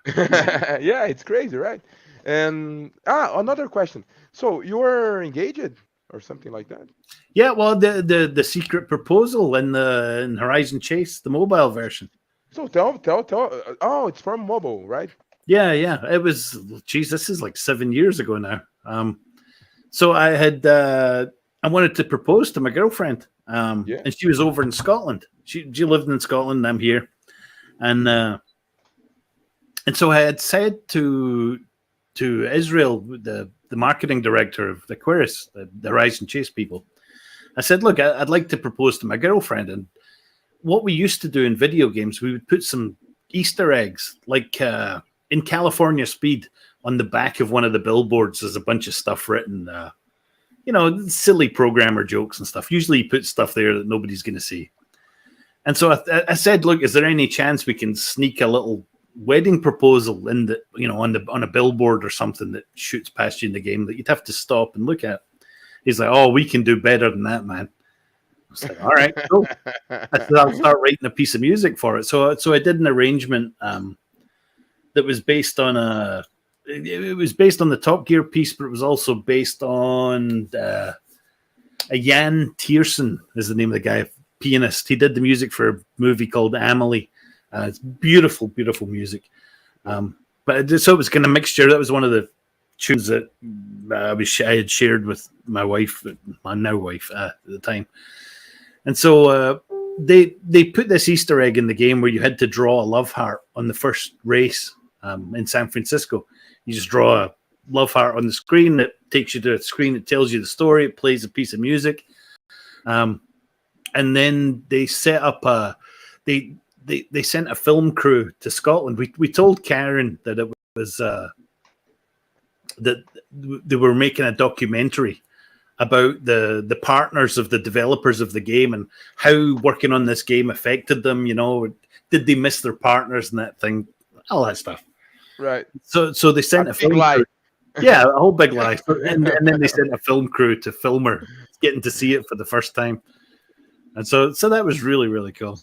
Speaker 3: Yeah, it's crazy, right? And another question. So you were engaged or something like that?
Speaker 5: Yeah, well, the secret proposal in Horizon Chase, the mobile version.
Speaker 3: So tell. Oh, it's from mobile, right?
Speaker 5: Yeah. It was. Geez, this is like 7 years ago now. So I had I wanted to propose to my girlfriend. And she was over in Scotland. She lived in Scotland, and I'm here, and so I had said to Israel, the marketing director of the Aquarius, the Horizon Chase people, I said, look, I'd like to propose to my girlfriend. And what we used to do in video games, we would put some Easter eggs, like in California Speed, on the back of one of the billboards, there's a bunch of stuff written, silly programmer jokes and stuff. Usually he puts stuff there that nobody's going to see. And so I said, look, is there any chance we can sneak a little wedding proposal in the, on a billboard or something that shoots past you in the game that you'd have to stop and look at? He's like, oh, we can do better than that, man. I was like, all right, cool. I said, I'll start writing a piece of music for it. So I did an arrangement that was based on it was based on the Top Gear piece, but it was also based on a Jan Tiersen is the name of the guy, pianist. He did the music for a movie called Amelie. It's beautiful, beautiful music. But so it was kind of mixture. That was one of the tunes that I had shared with my wife, my now wife at the time. And so they put this Easter egg in the game where you had to draw a love heart on the first race in San Francisco. You just draw a love heart on the screen. It takes you to a screen. It tells you the story. It plays a piece of music. And then they set up they sent a film crew to Scotland. We told Karen that it was that they were making a documentary about the partners of the developers of the game and how working on this game affected them. Did they miss their partners and that thing, all that stuff. Right. So they sent a film crew. Yeah, a whole big lie. And then they sent a film crew to film her getting to see it for the first time. And so that was really, really cool.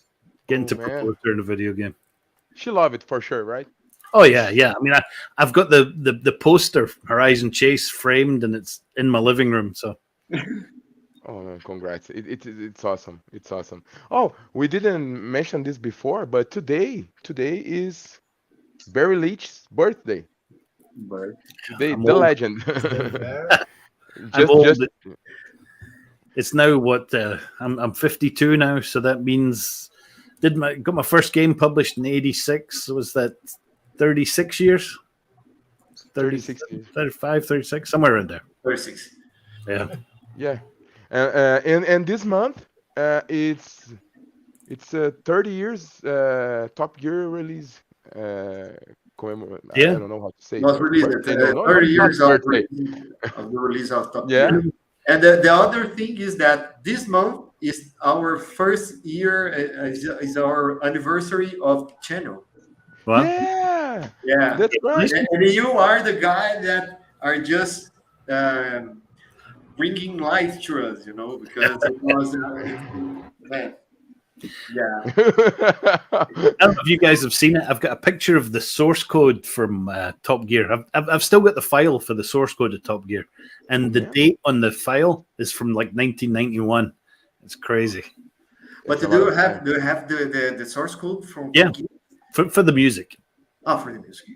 Speaker 5: Getting to propose her in a video game.
Speaker 3: She loved it for sure, right?
Speaker 5: Oh yeah. I mean, I've got the poster Horizon Chase framed and it's in my living room. So.
Speaker 3: Oh no, congrats! It's awesome. It's awesome. Oh, we didn't mention this before, but today is Barry Leitch's birthday. Today, the legend.
Speaker 5: It's now what I'm 52 now, so that means got my first game published in '86. So was that 36 years?
Speaker 3: 36 years.
Speaker 5: 35, 36, somewhere around there.
Speaker 1: 36.
Speaker 5: Yeah.
Speaker 3: Yeah, and this month it's 30 years Top Gear release. I don't know how to say.
Speaker 1: Not released. 30 years of the release of Top Gear. And the other thing is that this month is our first year. Is our anniversary of the channel.
Speaker 5: Wow.
Speaker 1: Yeah,
Speaker 3: that's right.
Speaker 1: And you are the guy that are just. Bringing life to us, because it was, man. Yeah.
Speaker 5: I don't know if you guys have seen it. I've got a picture of the source code from Top Gear. I've still got the file for the source code of Top Gear, and the date on the file is from like 1991. It's crazy.
Speaker 1: But do you have the source code from?
Speaker 5: Yeah, for the music.
Speaker 1: Oh, for the music.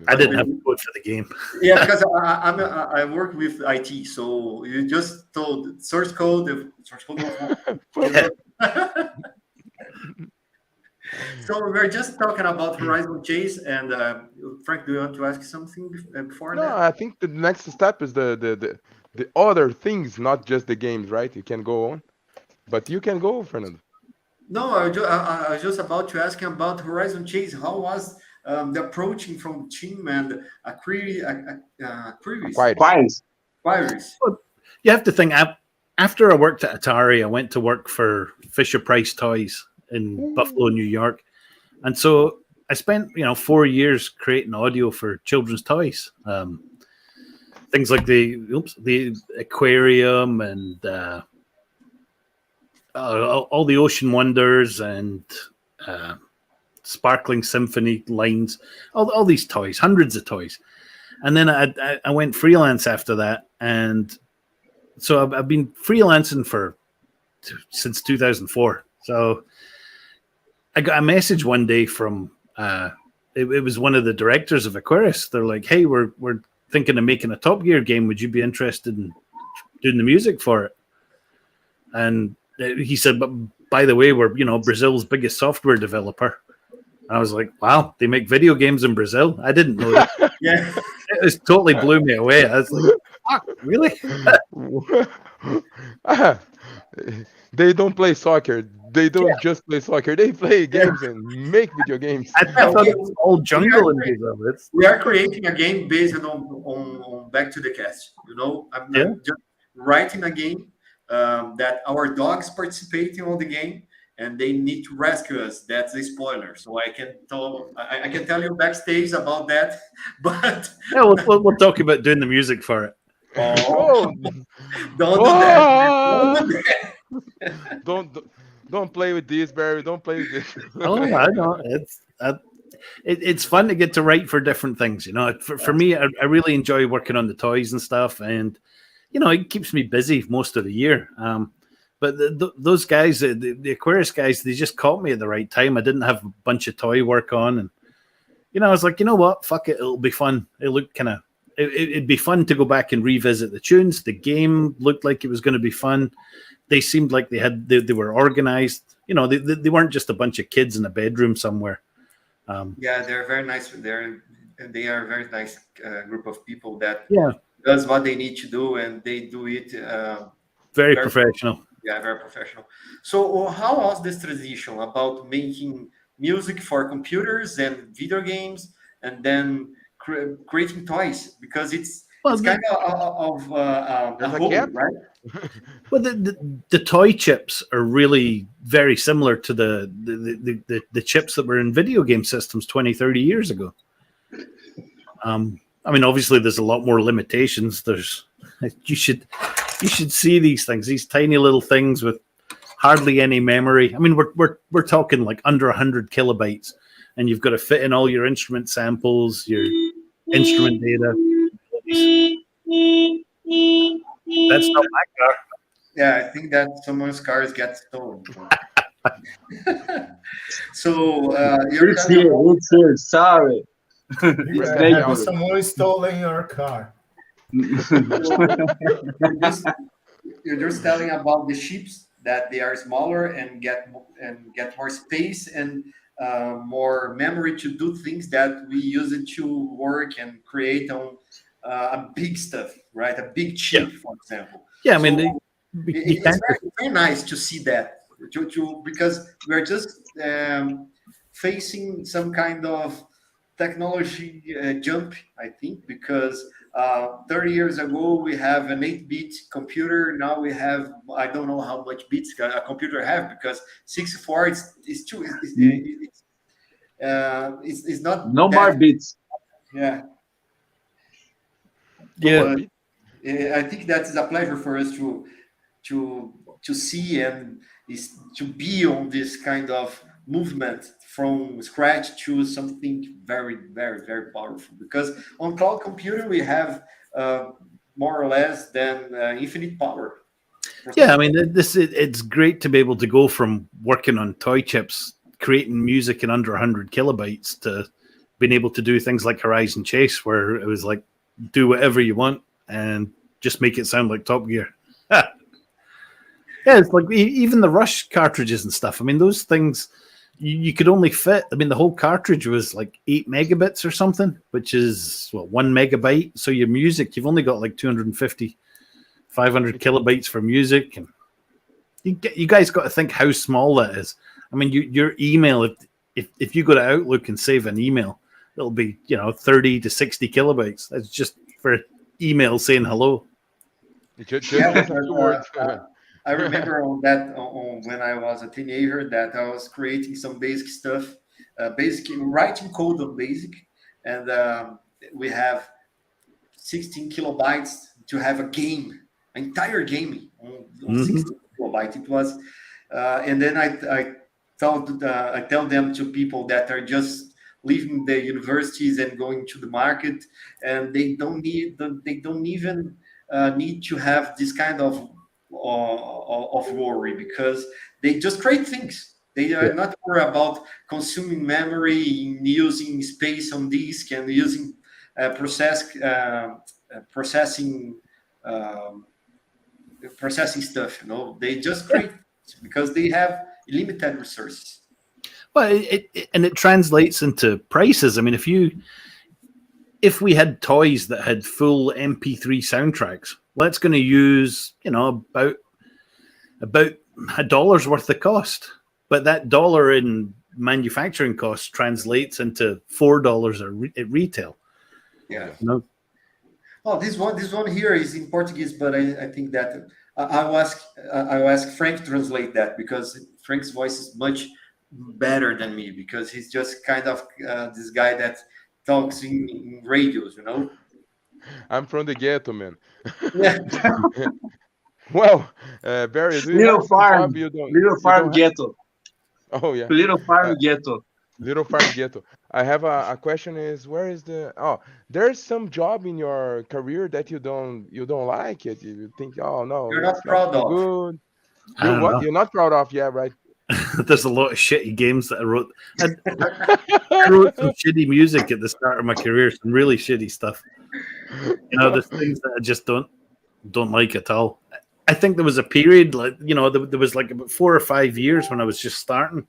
Speaker 5: I didn't have the code for the game.
Speaker 1: Yeah, because I work with IT, so you just told source code. So we're just talking about Horizon Chase, and Frank, do you want to ask something before that?
Speaker 3: No, I think the next step is the other things, not just the games, right? You can go on, but you can go, Fernando.
Speaker 1: No, I was just about to ask him about Horizon Chase. How was the approaching from the team and queries?
Speaker 5: Well, you have to think. After I worked at Atari, I went to work for Fisher-Price Toys in Buffalo, New York, and so I spent 4 years creating audio for children's toys. Things like the aquarium and all the Ocean Wonders and Sparkling Symphony lines, all these toys, hundreds of toys. And then I went freelance after that. And so I've been freelancing since 2004. So I got a message one day from, it was one of the directors of Aquarius. They're like, hey, we're thinking of making a Top Gear game. Would you be interested in doing the music for it? And he said, but by the way, we're, Brazil's biggest software developer. I was like, wow, they make video games in Brazil? I didn't know that.
Speaker 1: Yeah.
Speaker 5: It totally blew me away. I was like, really?
Speaker 3: They don't play soccer. They don't just play soccer. They play games and make video games.
Speaker 5: I thought it was all jungle in Brazil.
Speaker 1: We are creating a game based on Back to the Cast. writing a game that our dogs participating on the game, and they need to rescue us. That's a spoiler, so I can tell you backstage about that. But
Speaker 5: Yeah, we'll talk about doing the music for it.
Speaker 3: Oh,
Speaker 1: don't do that. Don't do that.
Speaker 3: don't play with this, Barry. Don't play with this.
Speaker 5: Oh, I know. It's fun to get to write for different things. You know, for me, I really enjoy working on the toys and stuff, and you know, it keeps me busy most of the year. But those guys, the Aquarius guys, they just caught me at the right time. I didn't have a bunch of toy work on, and you know, I was like, you know what, fuck it, it'll be fun. It looked it'd be fun to go back and revisit the tunes. The game looked like it was going to be fun. They seemed like they were organized. You know, they weren't just a bunch of kids in a bedroom somewhere.
Speaker 1: Yeah, they're very nice. They are a very nice group of people that does what they need to do, and they do it
Speaker 5: very professional.
Speaker 1: Yeah, very professional. So how was this transition about making music for computers and video games, and then creating toys? Because it's kind of a whole, right?
Speaker 5: Well, the toy chips are really very similar to the chips that were in video game systems 20, 30 years ago. I mean, obviously, there's a lot more limitations. You should see these things, these tiny little things with hardly any memory. I mean, we're talking like under 100 kilobytes, and you've got to fit in all your instrument samples, your instrument data. That's not my car.
Speaker 1: Yeah, I think that someone's cars get stolen. So
Speaker 4: it's here. Sorry.
Speaker 2: Someone stolen your car.
Speaker 1: You're just telling about the ships that they are smaller and get more space and more memory to do things that we use it to work and create on a big stuff, right? A big chip, for example.
Speaker 5: Yeah, I mean,
Speaker 1: it's very nice to see that because we're just facing some kind of technology jump, I think, because 30 years ago we have an 8-bit computer. Now we have, I don't know how much bits a computer have, because 64 is too. It's not
Speaker 4: no more bits.
Speaker 1: Yeah.
Speaker 5: Yeah.
Speaker 1: I think that is a pleasure for us to see and is to be on this kind of movement from scratch to something very, very, very powerful. Because on cloud computing we have more or less than infinite power.
Speaker 5: Yeah, I mean, it's great to be able to go from working on toy chips, creating music in under 100 kilobytes, to being able to do things like Horizon Chase, where it was like, do whatever you want and just make it sound like Top Gear. Yeah, it's like even the Rush cartridges and stuff. I mean, those things, you could only fit, I mean, the whole cartridge was like 8 megabits or something, which is, 1 megabyte. So your music, you've only got like 250, 500 kilobytes for music. And you guys got to think how small that is. I mean, your email, if you go to Outlook and save an email, it'll be, 30 to 60 kilobytes. That's just for email saying hello.
Speaker 1: I remember when I was a teenager that I was creating some basic stuff, basically writing code on BASIC, and we have 16 kilobytes to have a game, an entire game on 16 kilobytes. It was, and then I tell them to people that are just leaving the universities and going to the market, and they don't even need to have this kind of worry, because they just create things. They are not worried about consuming memory, using space on disk, and using processing stuff. They just create because they have limited resources.
Speaker 5: Well, it translates into prices. I mean, if we had toys that had full MP3 soundtracks, well, that's going to use, about $1 worth of cost. But that dollar in manufacturing costs translates into $4 at retail.
Speaker 1: Yeah.
Speaker 5: No,
Speaker 1: Oh, this one here is in Portuguese, but I think that I'll ask Frank to translate that because Frank's voice is much better than me because he's just kind of this guy that talks in radios, you know.
Speaker 3: I'm from the ghetto, man.
Speaker 1: Yeah.
Speaker 3: Well, Barry, do you
Speaker 4: Little
Speaker 3: have some
Speaker 4: farm,
Speaker 3: job you don't have?
Speaker 4: ghetto,
Speaker 3: Oh yeah,
Speaker 4: little farm
Speaker 3: uh,
Speaker 4: ghetto.
Speaker 3: little farm ghetto. I have a question. Is where is the? Oh, there's some job in your career that you don't like it. You think, oh no,
Speaker 1: You're
Speaker 3: it's
Speaker 1: not
Speaker 3: not
Speaker 1: proud
Speaker 3: so
Speaker 1: of.
Speaker 3: good.
Speaker 5: I
Speaker 3: You
Speaker 5: don't
Speaker 3: what?
Speaker 5: know.
Speaker 3: You're not proud of? Yeah, right.
Speaker 5: There's a lot of shitty games that I wrote. I wrote some shitty music at the start of my career, some really shitty stuff. You know, there's things that I just don't like at all. I think there was a period, like, you know, there was like about 4 or 5 years when I was just starting.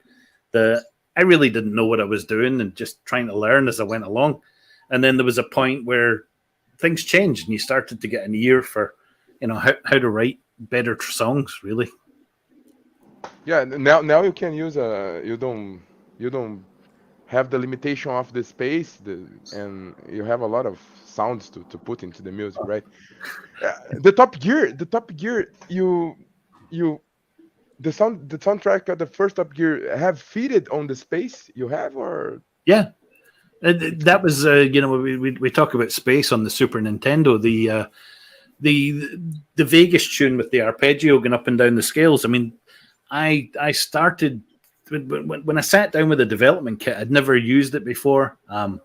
Speaker 5: I really didn't know what I was doing and just trying to learn as I went along. And then there was a point where things changed and you started to get an ear for, you know, how to write better songs, really.
Speaker 3: Yeah. Now you can use you don't have the limitation of the space, and you have a lot of sounds to put into the music, right? The Top Gear, you the soundtrack of the first Top Gear have fitted on the space you have, or
Speaker 5: Yeah. That was, you know, we talk about space on the Super Nintendo. The Vegas tune with the arpeggio going up and down the scales. I mean, I started when I sat down with a development kit. I'd never used it before, and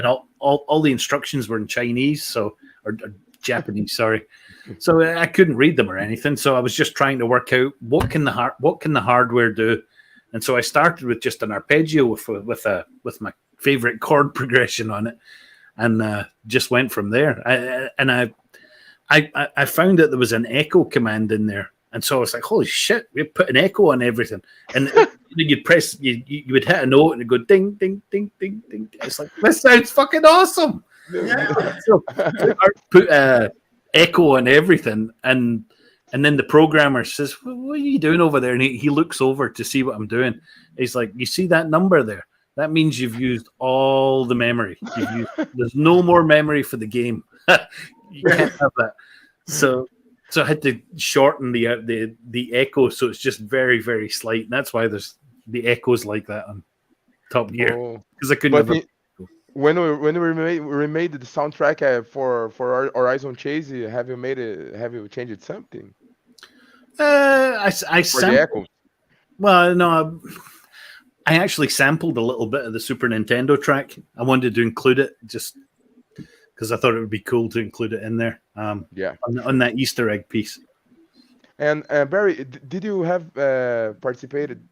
Speaker 5: all the instructions were in Chinese, or Japanese, sorry. So I couldn't read them or anything. So I was just trying to work out what can the hardware do. And so I started with just an arpeggio with my favorite chord progression on it, and just went from there. I found that there was an echo command in there, and so I was like, "Holy shit! We put an echo on everything." And you'd press, you would hit a note, and it would go ding, ding, ding, ding, ding. It's like, this sounds fucking awesome.
Speaker 1: Yeah.
Speaker 5: So I put echo on everything, and then the programmer says, "What are you doing over there?" And he looks over to see what I'm doing. He's like, "You see that number there? That means you've used all the memory. There's no more memory for the game. You can't have that." So I had to shorten the echo, so it's just very, very slight. And that's why there's the echoes like that on Top Gear, because I couldn't.
Speaker 3: But when we remade the soundtrack for Horizon Chase, have you changed something
Speaker 5: I
Speaker 3: for the
Speaker 5: sampled.
Speaker 3: echoes?
Speaker 5: Well, no, I actually sampled a little bit of the Super Nintendo track. I wanted to include it just because I thought it would be cool to include it in there.
Speaker 3: Yeah.
Speaker 5: On that Easter egg piece.
Speaker 3: And Barry, did you have participated?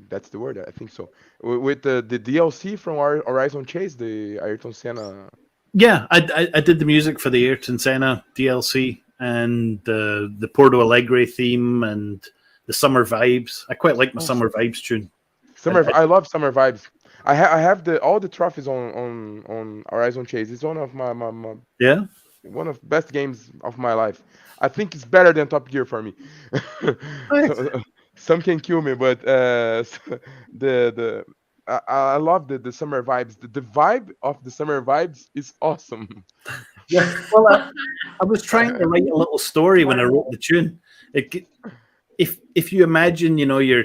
Speaker 3: That's the word, I think so. With the DLC from Horizon Chase, the Ayrton Senna.
Speaker 5: Yeah, I did the music for the Ayrton Senna DLC and the Porto Alegre theme and the Summer Vibes. I quite like my Summer Vibes tune.
Speaker 3: I love Summer Vibes. I have all the trophies on Horizon Chase. It's one of my
Speaker 5: Yeah.
Speaker 3: one of the best games of my life. I think it's better than Top Gear for me. So, some can kill me, but I love the summer vibes. The vibe of the summer vibes is awesome.
Speaker 5: Yeah. Well, I was trying to write a little story when I wrote the tune. If you imagine, you know, you're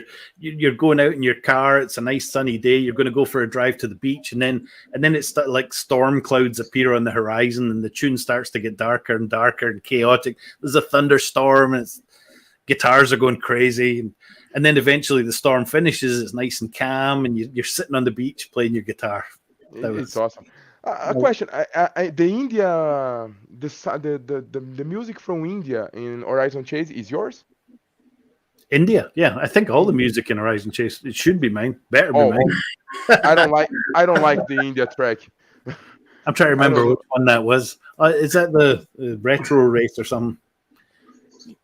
Speaker 5: going out in your car, it's a nice sunny day, you're going to go for a drive to the beach, and then it's like storm clouds appear on the horizon, and the tune starts to get darker and darker and chaotic. There's a thunderstorm, and guitars are going crazy, and then eventually the storm finishes. It's nice and calm, and you're sitting on the beach playing your guitar.
Speaker 3: It's awesome. A question: the music from India in Horizon Chase is yours?
Speaker 5: India, yeah. I think all the music in Horizon Chase, it should be mine. Better be mine.
Speaker 3: I don't like the India track.
Speaker 5: I'm trying to remember which one that was. Is that the retro race or something?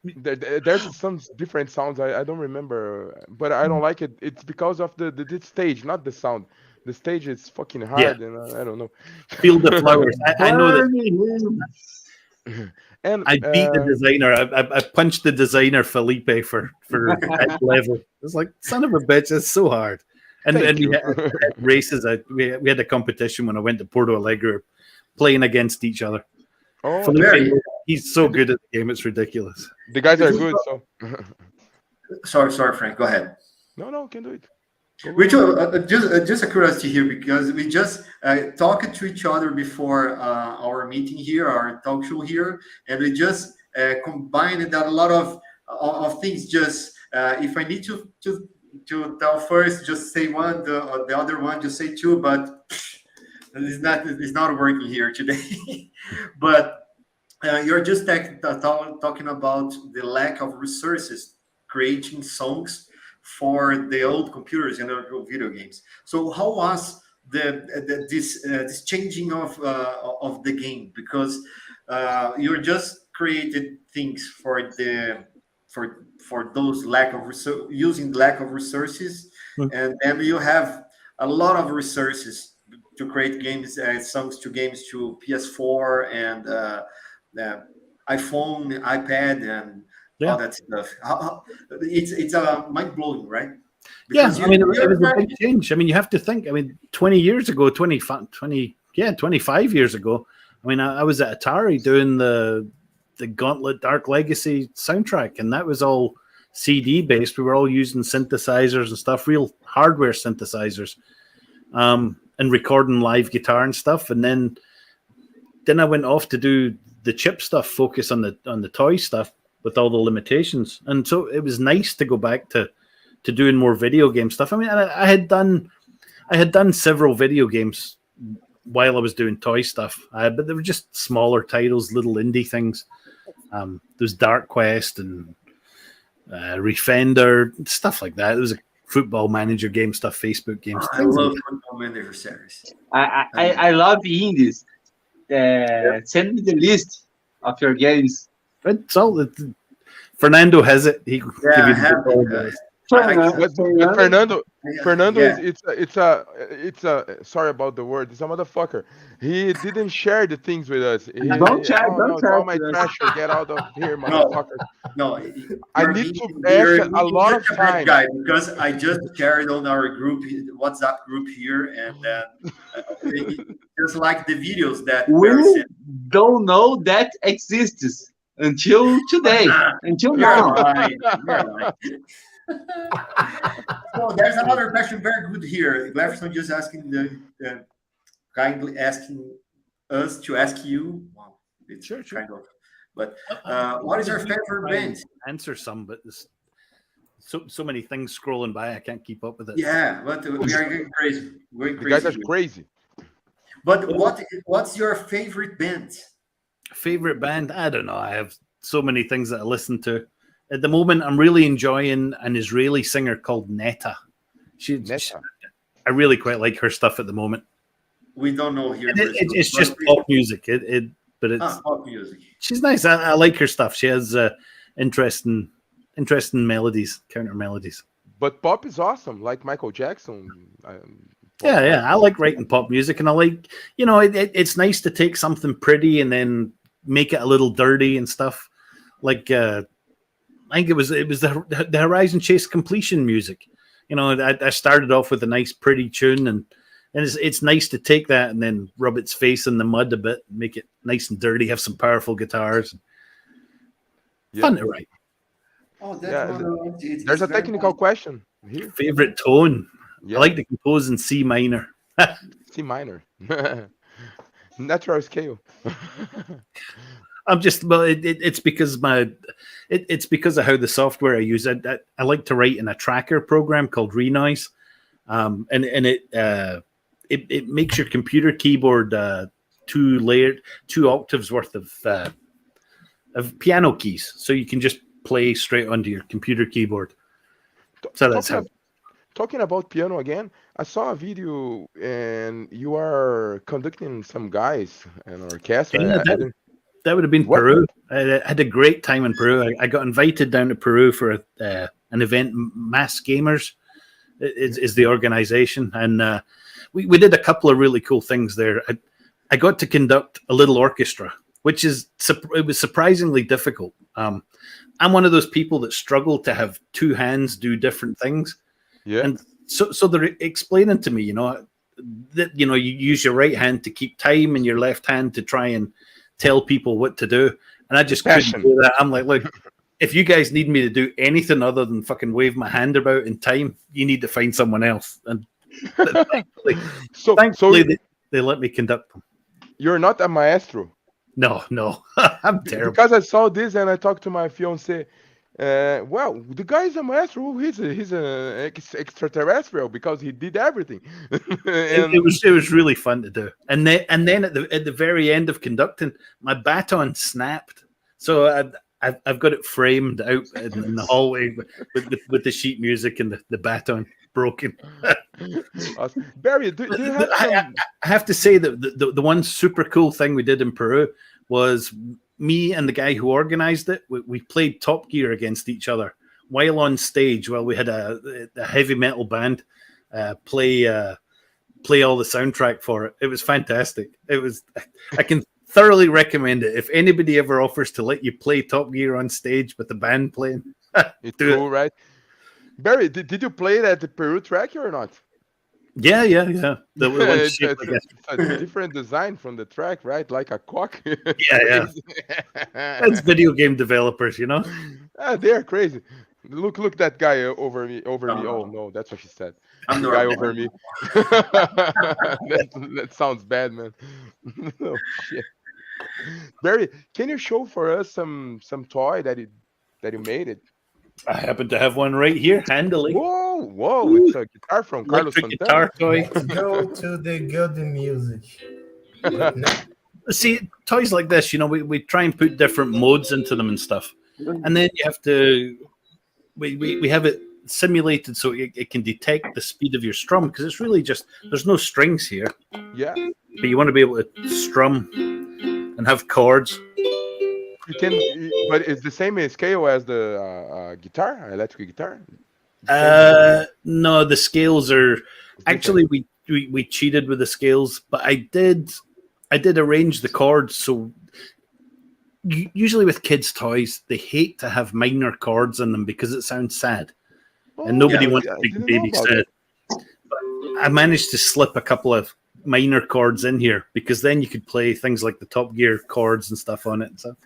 Speaker 3: There's some different sounds. I don't remember, but I don't like it. It's because of the stage, not the sound. The stage is fucking hard, and I don't know.
Speaker 5: Field of Flowers. I know that.
Speaker 3: And
Speaker 5: I beat the designer. I punched the designer Felipe for that level. It's like, son of a bitch, it's so hard. And then we had races. We had a competition when I went to Porto Alegre, playing against each other.
Speaker 3: Oh,
Speaker 5: Felipe,
Speaker 1: Barry.
Speaker 5: he's so good at the game, it's ridiculous.
Speaker 3: the guys are good. So
Speaker 1: Sorry, Frank. Go ahead.
Speaker 3: no, can do it. Go, go,
Speaker 1: We
Speaker 3: go.
Speaker 1: just a curiosity here because we just talked to each other before our meeting here, our talk show here, and we just combined that a lot of things. Just if I need to tell first, just say one, the other one just say two, but it's not working here today. But you're just talking about the lack of resources creating songs for the old computers and old video games. So how was this changing of the game? Because you just created things for those using lack of resources, and then you have a lot of resources to create games, songs to games to PS4 and iPhone, iPad, and all that stuff. It's mind blowing, right? Because
Speaker 5: it was a big change. I mean, you have to think. I mean, 25 years ago. I mean, I was at Atari doing the Gauntlet Dark Legacy soundtrack, and that was all CD based. We were all using synthesizers and stuff, real hardware synthesizers, and recording live guitar and stuff. And then I went off to do the chip stuff, focus on the toy stuff with all the limitations. And so it was nice to go back to doing more video game stuff. I mean, I had done several video games while I was doing toy stuff, but they were just smaller titles, little indie things. There's Dark Quest and Refender, stuff like that. It was a football manager game stuff, Facebook games.
Speaker 1: I love football manager series.
Speaker 4: I love indies. Send me the list of your games.
Speaker 5: It's all Fernando has it. He give you
Speaker 1: I have
Speaker 5: the
Speaker 3: Fernando
Speaker 1: Yeah.
Speaker 3: it's a sorry about the word. It's a motherfucker. He didn't share the things with us.
Speaker 4: Don't share, don't share.
Speaker 3: All my treasure, get out of here, motherfucker.
Speaker 1: No,
Speaker 3: I
Speaker 1: you're
Speaker 3: need
Speaker 1: being-
Speaker 3: to
Speaker 1: you're
Speaker 3: ask a
Speaker 1: being
Speaker 3: lot of
Speaker 1: such a bad
Speaker 3: time.
Speaker 1: guy, because I just carried on our group, WhatsApp group here, and just like the videos that Barry
Speaker 4: We
Speaker 1: sent.
Speaker 4: don't know that exists until today, until
Speaker 1: You're
Speaker 4: now.
Speaker 1: lying. You're lying. So there's another question, very good here. Jefferson just asking kindly asking us to ask you. Wow, it's
Speaker 5: Sure.
Speaker 1: kind of. But what is your favorite band?
Speaker 5: Answer some, but there's so many things scrolling by, I can't keep up with it.
Speaker 1: Yeah, but we are getting crazy. We're
Speaker 3: You guys are
Speaker 1: crazy.
Speaker 3: crazy.
Speaker 1: But what's your favorite band?
Speaker 5: Favorite band? I don't know. I have so many things that I listen to. At the moment, I'm really enjoying an Israeli singer called Netta.
Speaker 3: Netta.
Speaker 5: I really quite like her stuff at the moment.
Speaker 1: We don't know here.
Speaker 5: And it's just pop music. But it's
Speaker 1: pop music.
Speaker 5: she's nice. I like her stuff. She has interesting melodies, counter melodies.
Speaker 3: But pop is awesome, like Michael Jackson.
Speaker 5: Yeah. I like writing pop music, and I like, it's nice to take something pretty and then make it a little dirty and stuff. Like I think it was the Horizon Chase completion music. I started off with a nice pretty tune, and it's nice to take that and then rub its face in the mud a bit, make it nice and dirty, have some powerful guitars.
Speaker 3: Yeah.
Speaker 5: Fun to write.
Speaker 1: Oh, that's
Speaker 3: Yeah,
Speaker 1: it's
Speaker 3: There's a
Speaker 1: very
Speaker 3: technical question here.
Speaker 5: Favorite tone?
Speaker 3: Yeah.
Speaker 5: I like to compose in C minor.
Speaker 3: C minor. Natural scale.
Speaker 5: I'm just it's because it's because of how the software I use. I like to write in a tracker program called Renoise, and it makes your computer keyboard 2 octaves worth of piano keys, so you can just play straight onto your computer keyboard. So that's how.
Speaker 3: Talking about piano again, I saw a video and you are conducting some guys in an orchestra.
Speaker 5: Yeah, that would have been
Speaker 3: What?
Speaker 5: Peru. I had a great time in Peru. I got invited down to Peru for an event. Mass Gamers is the organization, and we did a couple of really cool things there. I got to conduct a little orchestra, which it was surprisingly difficult. I'm one of those people that struggle to have two hands do different things.
Speaker 3: Yeah.
Speaker 5: And so they're explaining to me, that you use your right hand to keep time and your left hand to try and tell people what to do, and I just
Speaker 3: Passion.
Speaker 5: couldn't do that. I'm like, look, if you guys need me to do anything other than fucking wave my hand about in time, you need to find someone else. And thankfully they let me conduct them.
Speaker 3: You're not a maestro.
Speaker 5: No, I'm terrible.
Speaker 3: Because I saw this and I talked to my fiance. Well, the guy is a maestro. He's an extraterrestrial because he did everything.
Speaker 5: It was really fun to do. And then at the very end of conducting, my baton snapped. So I've got it framed out in the hallway with the sheet music and the baton broken.
Speaker 3: Awesome. Barry, do you have
Speaker 5: I have to say that the one super cool thing we did in Peru was me and the guy who organized it. We played Top Gear against each other while on stage. While we had a heavy metal band play all the soundtrack for it. It was fantastic. I can thoroughly recommend it. If anybody ever offers to let you play Top Gear on stage with the band playing,
Speaker 3: it's cool, right? Barry, did you play it at the Peru track or not?
Speaker 5: Yeah. The one shaped like
Speaker 3: it's a different design from the track, right? Like a cock.
Speaker 5: Yeah. That's video game developers, you know.
Speaker 3: They're crazy. Look that guy over me. Oh no, that's what she said.
Speaker 1: I'm
Speaker 3: the
Speaker 1: the
Speaker 3: guy
Speaker 1: right
Speaker 3: over me. that sounds bad, man. Oh, shit. Barry, can you show for us some toy that you made it?
Speaker 5: I happen to have one right here, handily.
Speaker 3: Whoa! It's a guitar from Carlos
Speaker 5: Electric
Speaker 3: Santana.
Speaker 5: guitar toy.
Speaker 2: Let's go to the good music.
Speaker 5: See, toys like this, you know, we try and put different modes into them and stuff, and then you have to. We have it simulated so it can detect the speed of your strum, because it's really just there's no strings here.
Speaker 3: Yeah.
Speaker 5: But you want to be able to strum and have chords.
Speaker 3: You can, but it's the same scale as the guitar, electric guitar.
Speaker 5: No, the scales are actually we cheated with the scales, but I did arrange the chords so. Usually with kids' toys, they hate to have minor chords in them because it sounds sad, and nobody wants a big baby sad. I managed to slip a couple of minor chords in here because then you could play things like the Top Gear chords and stuff on it. And stuff.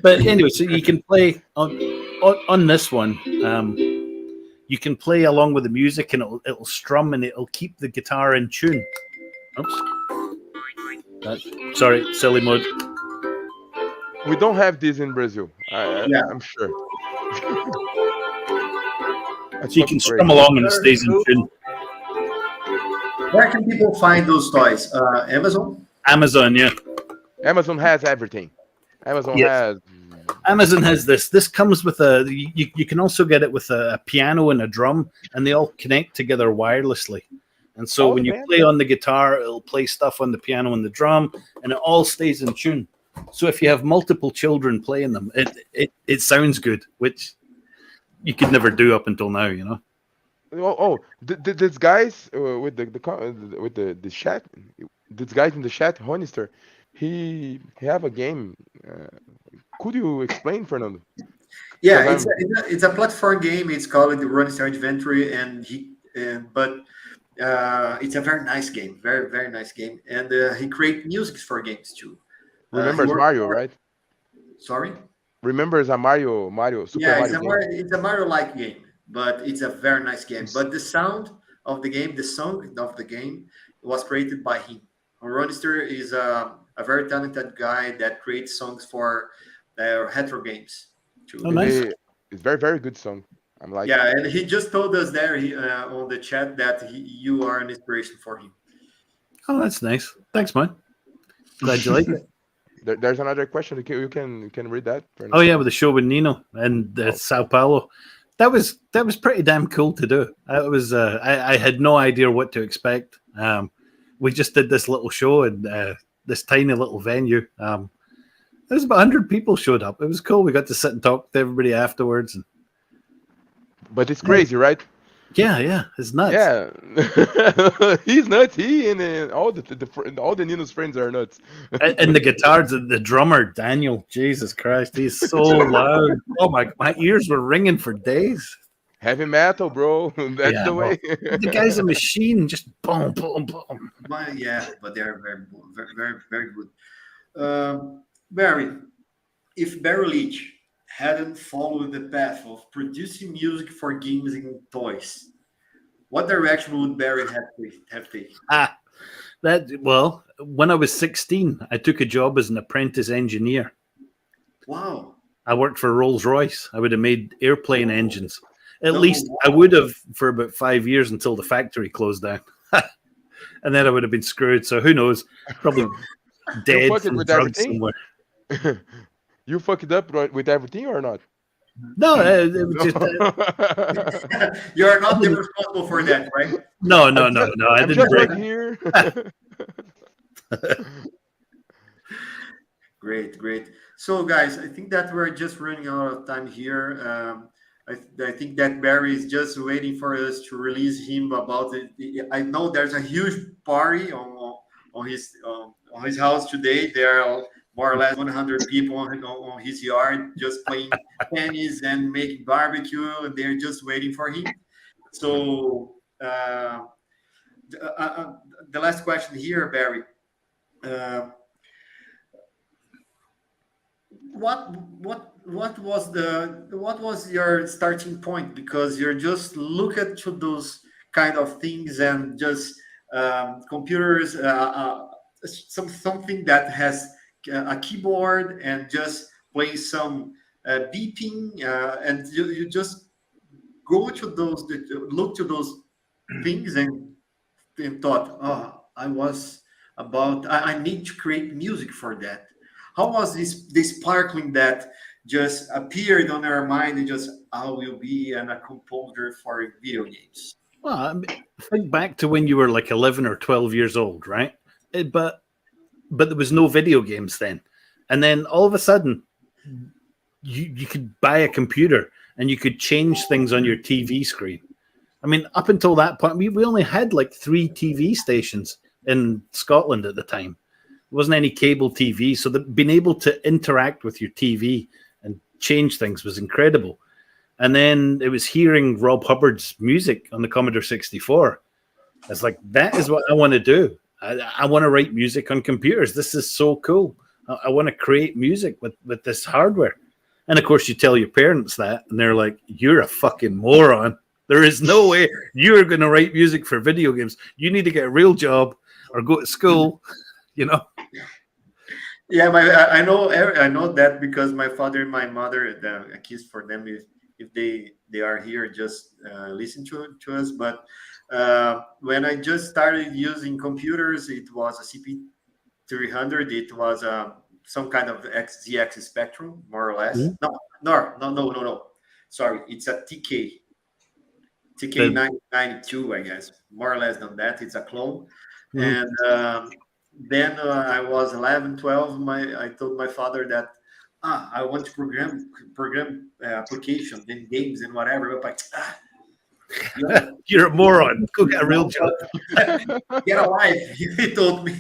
Speaker 5: But anyway, so you can play on this one. You can play along with the music, and it'll strum and it'll keep the guitar in tune. Oops. Sorry, silly mode.
Speaker 3: We don't have this in Brazil. I'm sure.
Speaker 5: So you can strum along and it stays in tune.
Speaker 1: Where can people find those toys? Amazon?
Speaker 5: Amazon, yeah.
Speaker 3: Amazon has everything. Amazon has this. This comes with you can also get it with a piano and a drum, and they all connect together wirelessly. And so when you play on the guitar, it'll play stuff on the piano and the drum, and it all stays in tune. So if you have multiple children playing them, it sounds good, which you could never do up until now, you know. These guys with the chat, these guys in the chat, Honister, he have a game. Could you explain, Fernando?
Speaker 1: Yeah, it's a platform game. It's called the Ronaldo Adventure, but it's a very nice game, very very nice game, and he create music for games too.
Speaker 3: Remembers Mario, right?
Speaker 1: Sorry.
Speaker 3: Remembers a Mario. Super Mario.
Speaker 1: It's a Mario-like game, but it's a very nice game. But the sound of the game, the song of the game, was created by him. Ronaldo is a very talented guy that creates songs for retro games too.
Speaker 5: Oh, nice.
Speaker 3: It's very very good song. I'm like.
Speaker 1: Yeah, and he just told us there on the chat that you are an inspiration for him.
Speaker 5: Oh, that's nice. Thanks, man. Glad you like it.
Speaker 3: There's another question. You can read that.
Speaker 5: Oh yeah, with the show with Nino and Sao Paulo. That was pretty damn cool to do. It was. I had no idea what to expect. We just did this little show in this tiny little venue. There was about 100 people showed up. It was cool. We got to sit and talk to everybody afterwards.
Speaker 3: But it's crazy, right?
Speaker 5: Yeah, it's nuts.
Speaker 3: Yeah, he's nuts. He and all the Nino's friends are nuts.
Speaker 5: And the guitars, the drummer Daniel, Jesus Christ, he's so loud. Oh my ears were ringing for days.
Speaker 3: Heavy metal, bro. That's the way.
Speaker 5: The guy's a machine, just boom, boom, boom.
Speaker 1: But they're very, very, very good. Barry, if Barry Leitch hadn't followed the path of producing music for games and toys, what direction would Barry have taken?
Speaker 5: Ah, well, when I was 16, I took a job as an apprentice engineer.
Speaker 1: Wow.
Speaker 5: I worked for Rolls-Royce. I would have made airplane engines. At
Speaker 1: No,
Speaker 5: least I would have for about 5 years until the factory closed down. And then I would have been screwed. So who knows? Probably dead
Speaker 3: fucked
Speaker 5: and
Speaker 3: with
Speaker 5: drugged
Speaker 3: everything?
Speaker 5: somewhere.
Speaker 3: You fucked up with everything or not?
Speaker 5: No, it was just,
Speaker 1: You're not the responsible for that, right?
Speaker 5: no. I
Speaker 3: I'm
Speaker 5: didn't
Speaker 3: just
Speaker 5: break.
Speaker 3: right here.
Speaker 1: Great. So, guys, I think that we're just running out of time here. I think that Barry is just waiting for us to release him about it. I know there's a huge party on his house today. There are more or less 100 people on his yard just playing tennis and making barbecue, and they're just waiting for him. So, the last question here, Barry. What was your starting point? Because you're just look at to those kind of things and just computers, something that has a keyboard and just play some beeping, and you just go to those, look to those things and thought, oh, I need to create music for that. How was this sparkling that just appeared on our mind and just, I will be a composer for video games?
Speaker 5: Well, I mean, think back to when you were like 11 or 12 years old, right? But there was no video games then. And then all of a sudden, you could buy a computer and you could change things on your TV screen. I mean, up until that point, we only had like 3 TV stations in Scotland at the time. There wasn't any cable TV, so being able to interact with your TV and change things was incredible. And then it was hearing Rob Hubbard's music on the Commodore 64. It's like, that is what I want to do. I want to write music on computers. This is so cool. I want to create music with this hardware. And of course, you tell your parents that, and they're like, you're a fucking moron. There is no way you're going to write music for video games. You need to get a real job or go to school, you know?
Speaker 1: Yeah, I know that because my father and my mother, a kiss for them if they are here, just listen to us. But when I just started using computers, it was a CP300. It was some kind of ZX Spectrum, more or less.
Speaker 5: Mm-hmm.
Speaker 1: No. Sorry, it's a TK992, I guess, more or less than that. It's a clone. Mm-hmm. And then I was 11, 12. I told my father that I want to program applications and games and whatever. But
Speaker 5: you're a moron. Go get a real job.
Speaker 1: Get a life, he told me.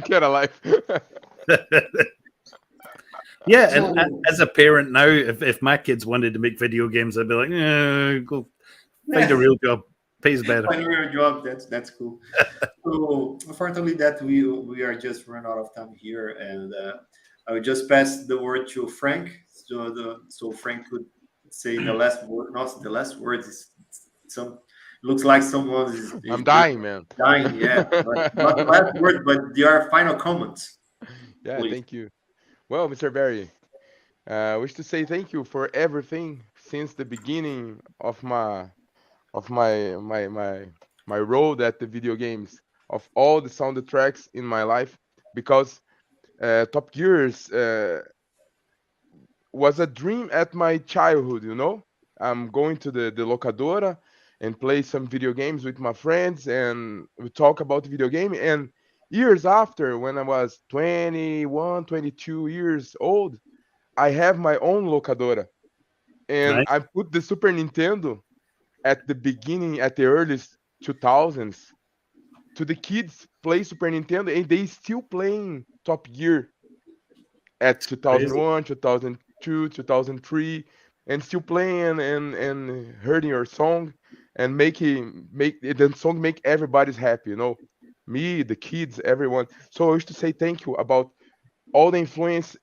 Speaker 3: Get a life.
Speaker 5: Yeah, so, and as a parent now, if my kids wanted to make video games, I'd be like, go find a real job. Pays better.
Speaker 1: Find a real job. That's cool. So unfortunately, that we are just run out of time here, and I will just pass the word to Frank, so Frank could say the last word. Not the last words. Looks like someone is.
Speaker 3: I'm dying, man.
Speaker 1: Dying, yeah. Not the last word, but your final comments.
Speaker 3: Yeah, please. Thank you. Well, Mr. Barry, I wish to say thank you for everything since the beginning of my road at the video games, of all the soundtracks in my life, because Top Gears was a dream at my childhood, you know. I'm going to the locadora and play some video games with my friends, and we talk about the video game. And years after, when I was 21, 22 years old, I have my own locadora. And
Speaker 5: nice.
Speaker 3: I put the Super Nintendo at the beginning, at the earliest 2000s, to the kids play Super Nintendo, and they still playing Top Gear at 2001, 2002, 2003, and still playing and hearing your song and make the song make everybody's happy, you know, me, the kids, everyone. So I wish to say thank you about all the influence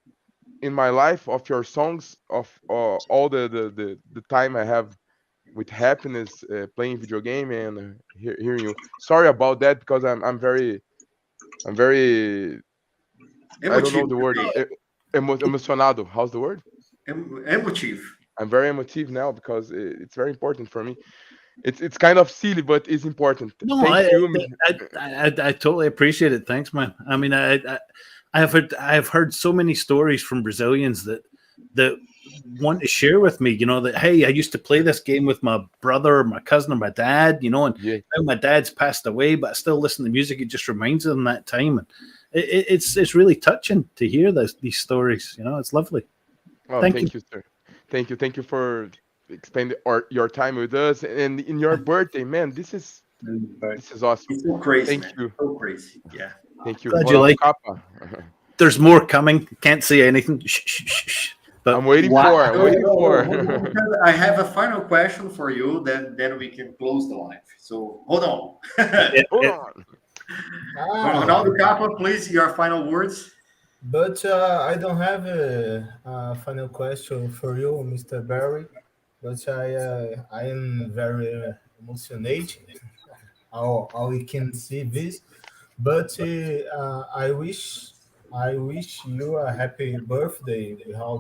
Speaker 3: in my life of your songs, of all the time I have with happiness playing video game and hearing you. Sorry about that because I'm very I don't know
Speaker 1: Emotive.
Speaker 3: the word. Emocionado. How's the word?
Speaker 1: Emotive.
Speaker 3: I'm very emotive now because it's very important for me. It's kind of silly, but it's important.
Speaker 5: No,
Speaker 3: Thank you.
Speaker 5: I totally appreciate it. Thanks, man. I mean, I've heard so many stories from Brazilians that want to share with me. You know that, hey, I used to play this game with my brother, or my cousin, or my dad. You know, and
Speaker 3: Yeah.
Speaker 5: now my dad's passed away, but I still listen to music. It just reminds them that time, and it's really touching to hear these stories. You know, it's lovely.
Speaker 3: Oh,
Speaker 5: Thank
Speaker 3: thank you, sir. Thank you for spending your time with us and in your birthday, man. This is awesome.
Speaker 1: It's so crazy,
Speaker 3: Thank
Speaker 1: man.
Speaker 3: you.
Speaker 1: So crazy. Yeah.
Speaker 3: Thank you.
Speaker 5: Glad you
Speaker 3: Ronaldo
Speaker 5: like-
Speaker 3: Kappa.
Speaker 5: There's more coming. Can't say anything. Shh, shh, shh, shh. But
Speaker 3: I'm waiting
Speaker 4: Wow.
Speaker 3: for. I'm waiting for.
Speaker 1: I have a final question for you, then we can close the live. So hold on.
Speaker 3: Hold on.
Speaker 1: Ronaldo Kappa, please, your final words.
Speaker 2: But I don't have a final question for you, Mr. Barry. But I am very emotionated. How we can see this. But I wish you a happy birthday with all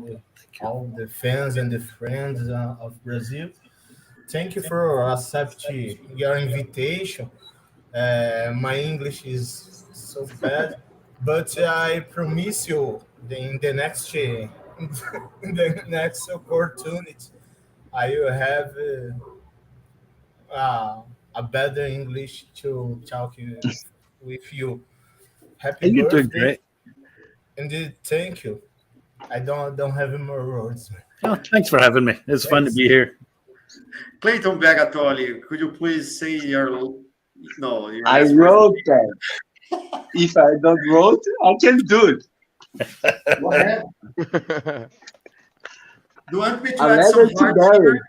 Speaker 2: the fans and the friends of Brazil. Thank you for accepting your invitation. My English is so bad, but I promise you in the next in the next opportunity, I will have a better English to talk with you. Happy
Speaker 5: you're doing
Speaker 2: birthday,
Speaker 5: great.
Speaker 2: and thank you. I don't have more words.
Speaker 5: Oh, thanks for having me. It's fun to be here.
Speaker 1: Clayton Bagattoli, could you please say your
Speaker 4: I wrote that. If I don't wrote, I can do it.
Speaker 1: Go ahead. Do you want me to
Speaker 4: A
Speaker 1: add
Speaker 4: letter
Speaker 1: some
Speaker 4: to
Speaker 1: hearts
Speaker 4: Barry.
Speaker 1: here?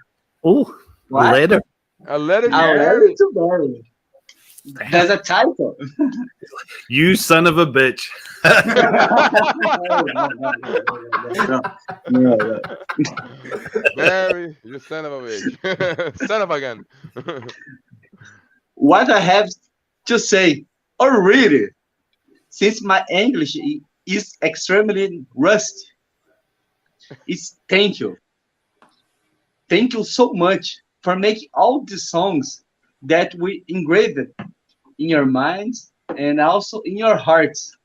Speaker 5: Oh,
Speaker 4: What?
Speaker 5: later.
Speaker 3: A letter to
Speaker 4: A letter
Speaker 3: Barry.
Speaker 4: to Barry. There's a title.
Speaker 5: You son of a bitch.
Speaker 4: No.
Speaker 3: Barry, you son of a bitch. Son of a gun.
Speaker 4: What I have to say, or read it, since my English is extremely rusty, is thank you. Thank you so much for making all the songs that we engraved in your minds and also in your hearts.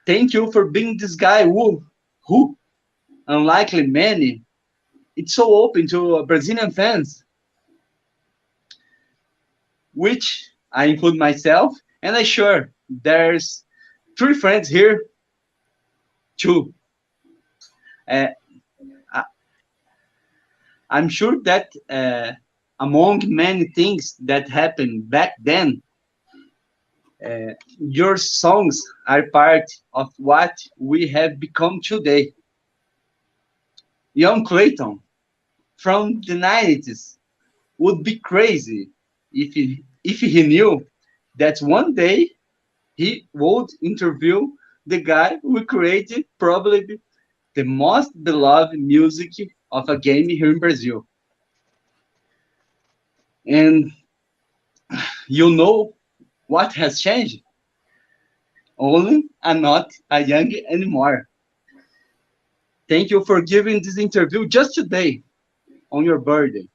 Speaker 4: Thank you for being this guy who unlikely many, it's so open to Brazilian fans, which I include myself, and I'm sure there's 3 friends here too. I'm sure that among many things that happened back then, your songs are part of what we have become today. Young Clayton from the 90s would be crazy if he knew that one day he would interview the guy who created probably the most beloved music of a game here in Brazil. And you know what has changed? Only I'm not a young anymore. Thank you for giving this interview just today on your birthday.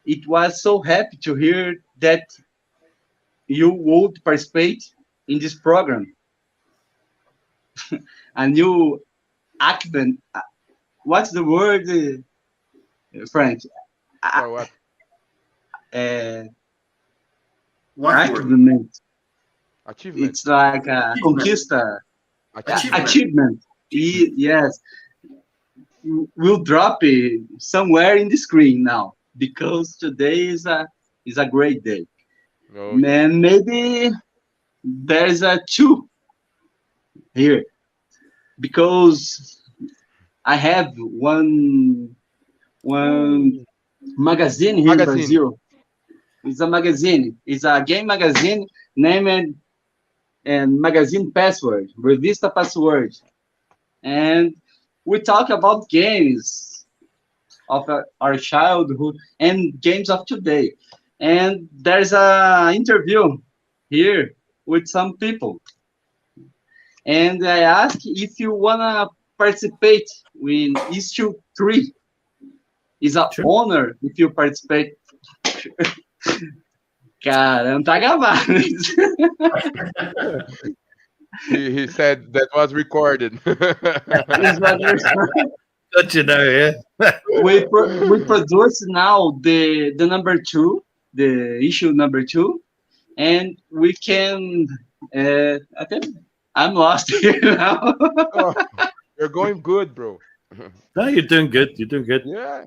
Speaker 4: It was so happy to hear that you would participate in this program. A new accent. What's the word, Frank?
Speaker 3: Or what?
Speaker 1: What word?
Speaker 4: Achievement.
Speaker 3: Achievement.
Speaker 4: It's like a conquista. Achievement. Yes. We'll drop it somewhere in the screen now because today is a great day.
Speaker 3: Oh,
Speaker 4: Man, maybe there's a 2 here because I have one magazine here in Brazil. It's a magazine. It's a game magazine named and magazine password, Revista Password. and we talk about games of our childhood and games of today. And there's a interview here with some people, and I ask if you wanna participate in issue 3. It's an honor if you participate. Cara, não tá gravado.
Speaker 3: He said that was recorded.
Speaker 5: Got you now, yeah.
Speaker 4: we produce now the number 2, the issue number 2, and we can. I think I'm lost here now.
Speaker 3: Oh, you're going good, bro.
Speaker 5: No, you're doing good. You're doing good.
Speaker 3: Yeah.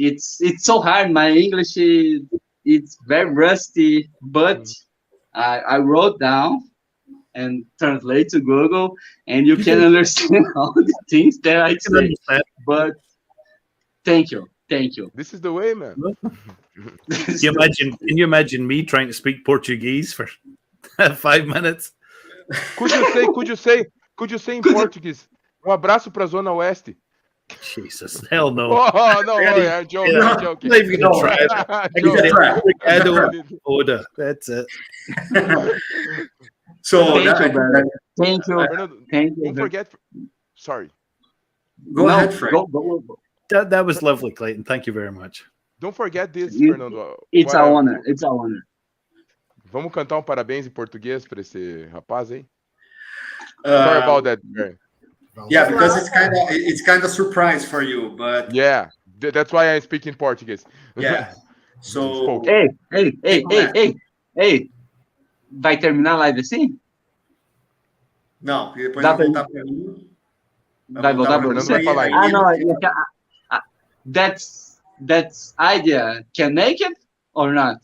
Speaker 4: It's so hard. My English it's very rusty, but I wrote down and translate to Google, and you can understand all the things that I say. But thank you.
Speaker 3: This is the way, man.
Speaker 5: Can you imagine me trying to speak Portuguese for 5 minutes?
Speaker 3: Could you say in Portuguese? Abraço pra Zona Oeste.
Speaker 5: Jesus, hell no.
Speaker 3: Oh, no, I'm joking.
Speaker 5: Yeah.
Speaker 3: I'm joking.
Speaker 5: Not even gonna try it. Order. That's it.
Speaker 1: So
Speaker 4: thank you.
Speaker 3: Don't forget. Sorry.
Speaker 1: Go ahead, Frank.
Speaker 4: Go.
Speaker 5: That was lovely, Clayton. Thank you very much.
Speaker 3: Don't forget this, Fernando.
Speaker 4: It's an honor. It's an honor.
Speaker 3: Vamos cantar parabéns em português para esse rapaz aí? Sorry about that, Barry.
Speaker 1: Yeah, because it's kind of surprise for you, but
Speaker 3: yeah, that's why I speak in Portuguese.
Speaker 1: Yeah. So
Speaker 4: Hey. Vai terminar a live assim?
Speaker 1: Não, depois vai voltar para mim.
Speaker 4: Vai voltar para você? Não, that's idea. Can make it or not?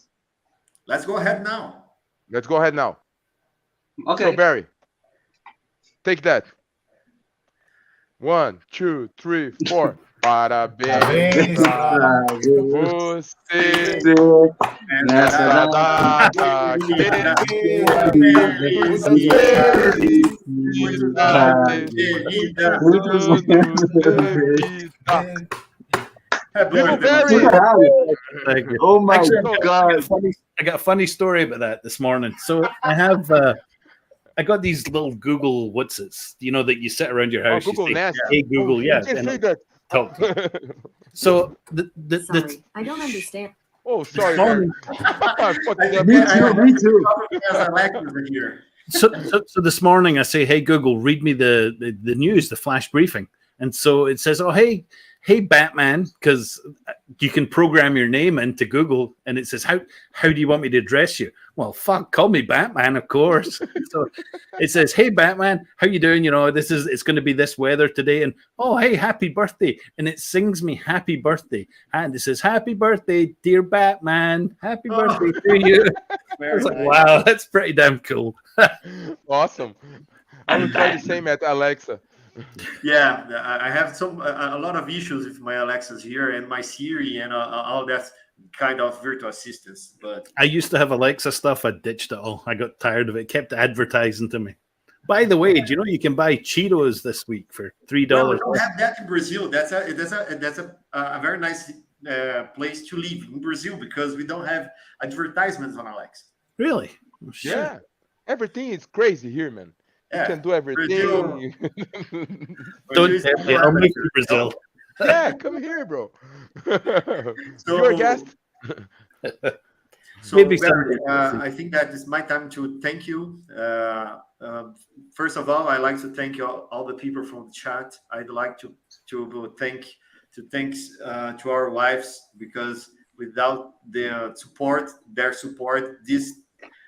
Speaker 1: Let's go ahead now.
Speaker 4: Okay.
Speaker 3: So Barry, take that. 1, 2, 3, 4. Parabéns a você nessa data querida.
Speaker 5: Thank you.
Speaker 4: Oh my God.
Speaker 5: I got a funny story about that this morning. So I got these little Google what's-its, that you sit around your house.
Speaker 3: Google Nest.
Speaker 5: Hey Google, yeah.
Speaker 3: Can't say that.
Speaker 5: Talk. So
Speaker 6: Sorry, I don't understand.
Speaker 3: Oh, sorry. Barry.
Speaker 4: Me too.
Speaker 5: So this morning I say, hey Google, read me the news, the flash briefing, and so it says, oh hey Batman, because you can program your name into Google, and it says how do you want me to address you? Well, fuck, call me Batman, of course. So it says, hey Batman, how you doing? It's going to be this weather today, and oh hey, happy birthday, and it sings me happy birthday, and it says happy birthday, dear Batman, happy birthday to you. I was like, wow, that's pretty damn cool.
Speaker 3: Awesome. I will try the same at Alexa.
Speaker 1: Yeah, I have a lot of issues with my Alexas here and my Siri and all that kind of virtual assistants. But
Speaker 5: I used to have Alexa stuff. I ditched it all. I got tired of it. It kept advertising to me. By the way, do you know you can buy Cheetos this week for $3?
Speaker 1: Well, we don't have that in Brazil. That's a very nice place to live in Brazil because we don't have advertisements on Alexa.
Speaker 5: Really? Oh,
Speaker 3: yeah, everything is crazy here, man. You can do everything.
Speaker 5: Don't tell me. I'll make you Brazil.
Speaker 3: Yeah, come here, bro.
Speaker 1: So,
Speaker 3: you're a guest.
Speaker 1: So Barry, I think that it's my time to thank you. First of all, I'd like to thank all the people from the chat. I'd like to thank to our wives, because without their support,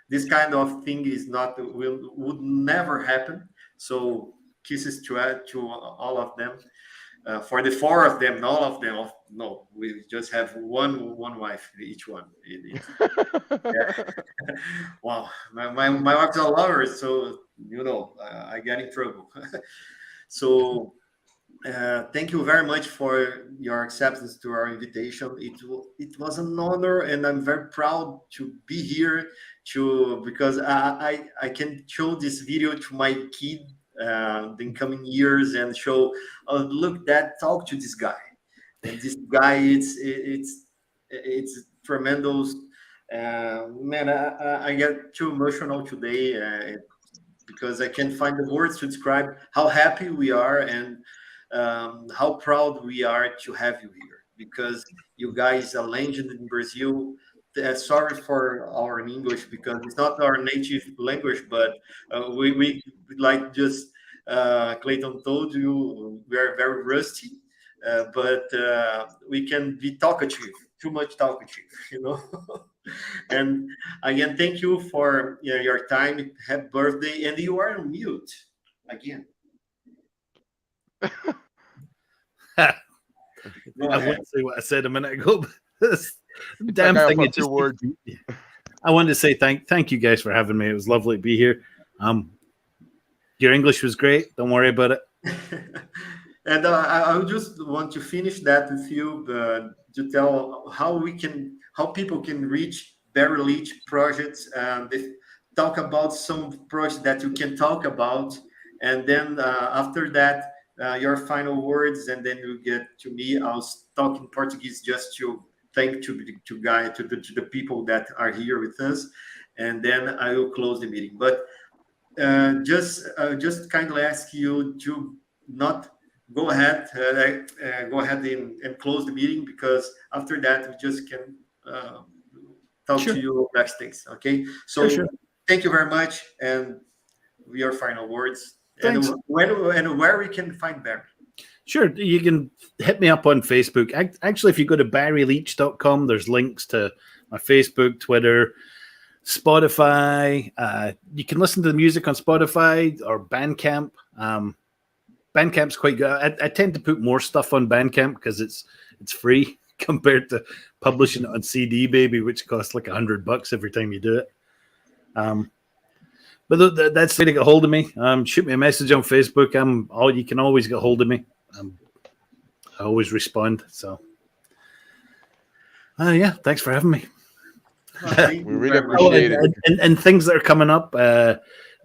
Speaker 1: this kind of thing would never happen. So kisses to all of them. For the 4 of them, all of them. No, we just have one wife each one. Wow, my wife's a lover, so I get in trouble. So thank you very much for your acceptance to our invitation. It was an honor, and I'm very proud to be here because I can show this video to my kid the coming years and show, oh, look, that talk to this guy. And this guy, it's tremendous. Man, I get too emotional today because I can't find the words to describe how happy we are and how proud we are to have you here, because you guys are legend in Brazil. Sorry for our English because it's not our native language, but we like just Clayton told you, we are very rusty, but we can be talkative, too much talkative, you know. And again, thank you for your time. Happy birthday, and you are on mute again.
Speaker 5: I wouldn't say what I said a minute ago, but this damn thing. I wanted to say thank you guys for having me. It was lovely to be here. Your English was great. Don't worry about it.
Speaker 1: And I just want to finish that with you to tell how people can reach Barry Leitch projects. They talk about some projects that you can talk about, and then after that, your final words, and then you get to me. I'll talk in Portuguese just to thank to the people that are here with us, and then I will close the meeting. But just kindly ask you to not go ahead and close the meeting, because after that we just can talk to you backstage. Okay, so thank you very much, and your final words.
Speaker 5: Thanks.
Speaker 1: And where we can find Barry.
Speaker 5: Sure, you can hit me up on Facebook. Actually, if you go to barryleitch.com, there's links to my Facebook, Twitter, Spotify. You can listen to the music on Spotify or Bandcamp. Bandcamp's quite good. I tend to put more stuff on Bandcamp because it's free compared to publishing it on CD Baby, which costs like $100 every time you do it. But that's the way to get hold of me. Shoot me a message on Facebook. You can always get hold of me. I always respond. So, yeah, thanks for having me.
Speaker 3: We really appreciate it.
Speaker 5: And things that are coming up.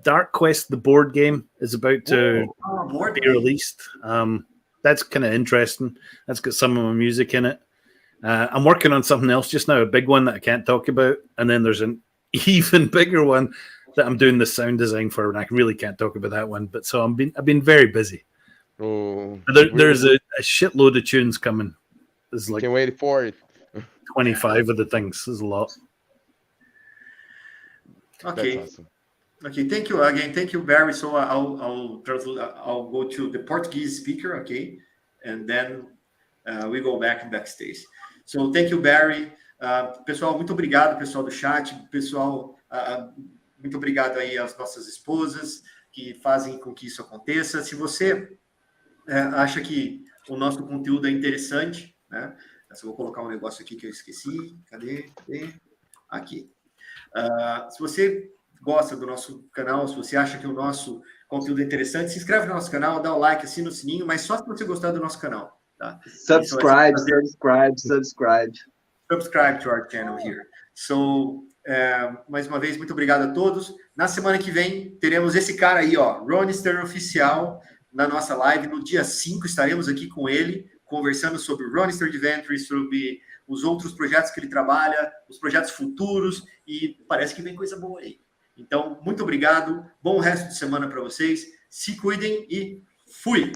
Speaker 5: Dark Quest, the board game, is about to be released. That's kind of interesting. That's got some of my music in it. I'm working on something else just now, a big one that I can't talk about. And then there's an even bigger one that I'm doing the sound design for, and I really can't talk about that one. But so I've been very busy.
Speaker 3: Oh,
Speaker 5: there's a shitload of tunes coming. There's like
Speaker 3: can't wait for it.
Speaker 5: 25 of the things. There's a lot.
Speaker 1: Okay.
Speaker 3: That's awesome.
Speaker 1: Okay, thank you again. Thank you, Barry. So I'll go to the Portuguese speaker, okay, and then we go backstage. So thank you, Barry. Pessoal, muito obrigado, pessoal do chat. Pessoal, muito obrigado aí às nossas esposas que fazem com que isso aconteça. Se você acha que o nosso conteúdo é interessante, né? Eu vou colocar um negócio aqui que eu esqueci. Cadê? Aqui. Se você gosta do nosso canal, se você acha que o nosso conteúdo é interessante, se inscreve no nosso canal, dá o like, assina o sininho, mas só se você gostar do nosso canal, tá?
Speaker 4: Subscribe
Speaker 1: to our channel here. So, mais uma vez, muito obrigado a todos. Na semana que vem, teremos esse cara aí, ó, Ronister Oficial, na nossa live. No dia 5, estaremos aqui com ele, conversando sobre o Ronister Adventure, sobre os outros projetos que ele trabalha, os projetos futuros, e parece que vem coisa boa aí. Então, muito obrigado. Bom resto de semana para vocês. Se cuidem e fui!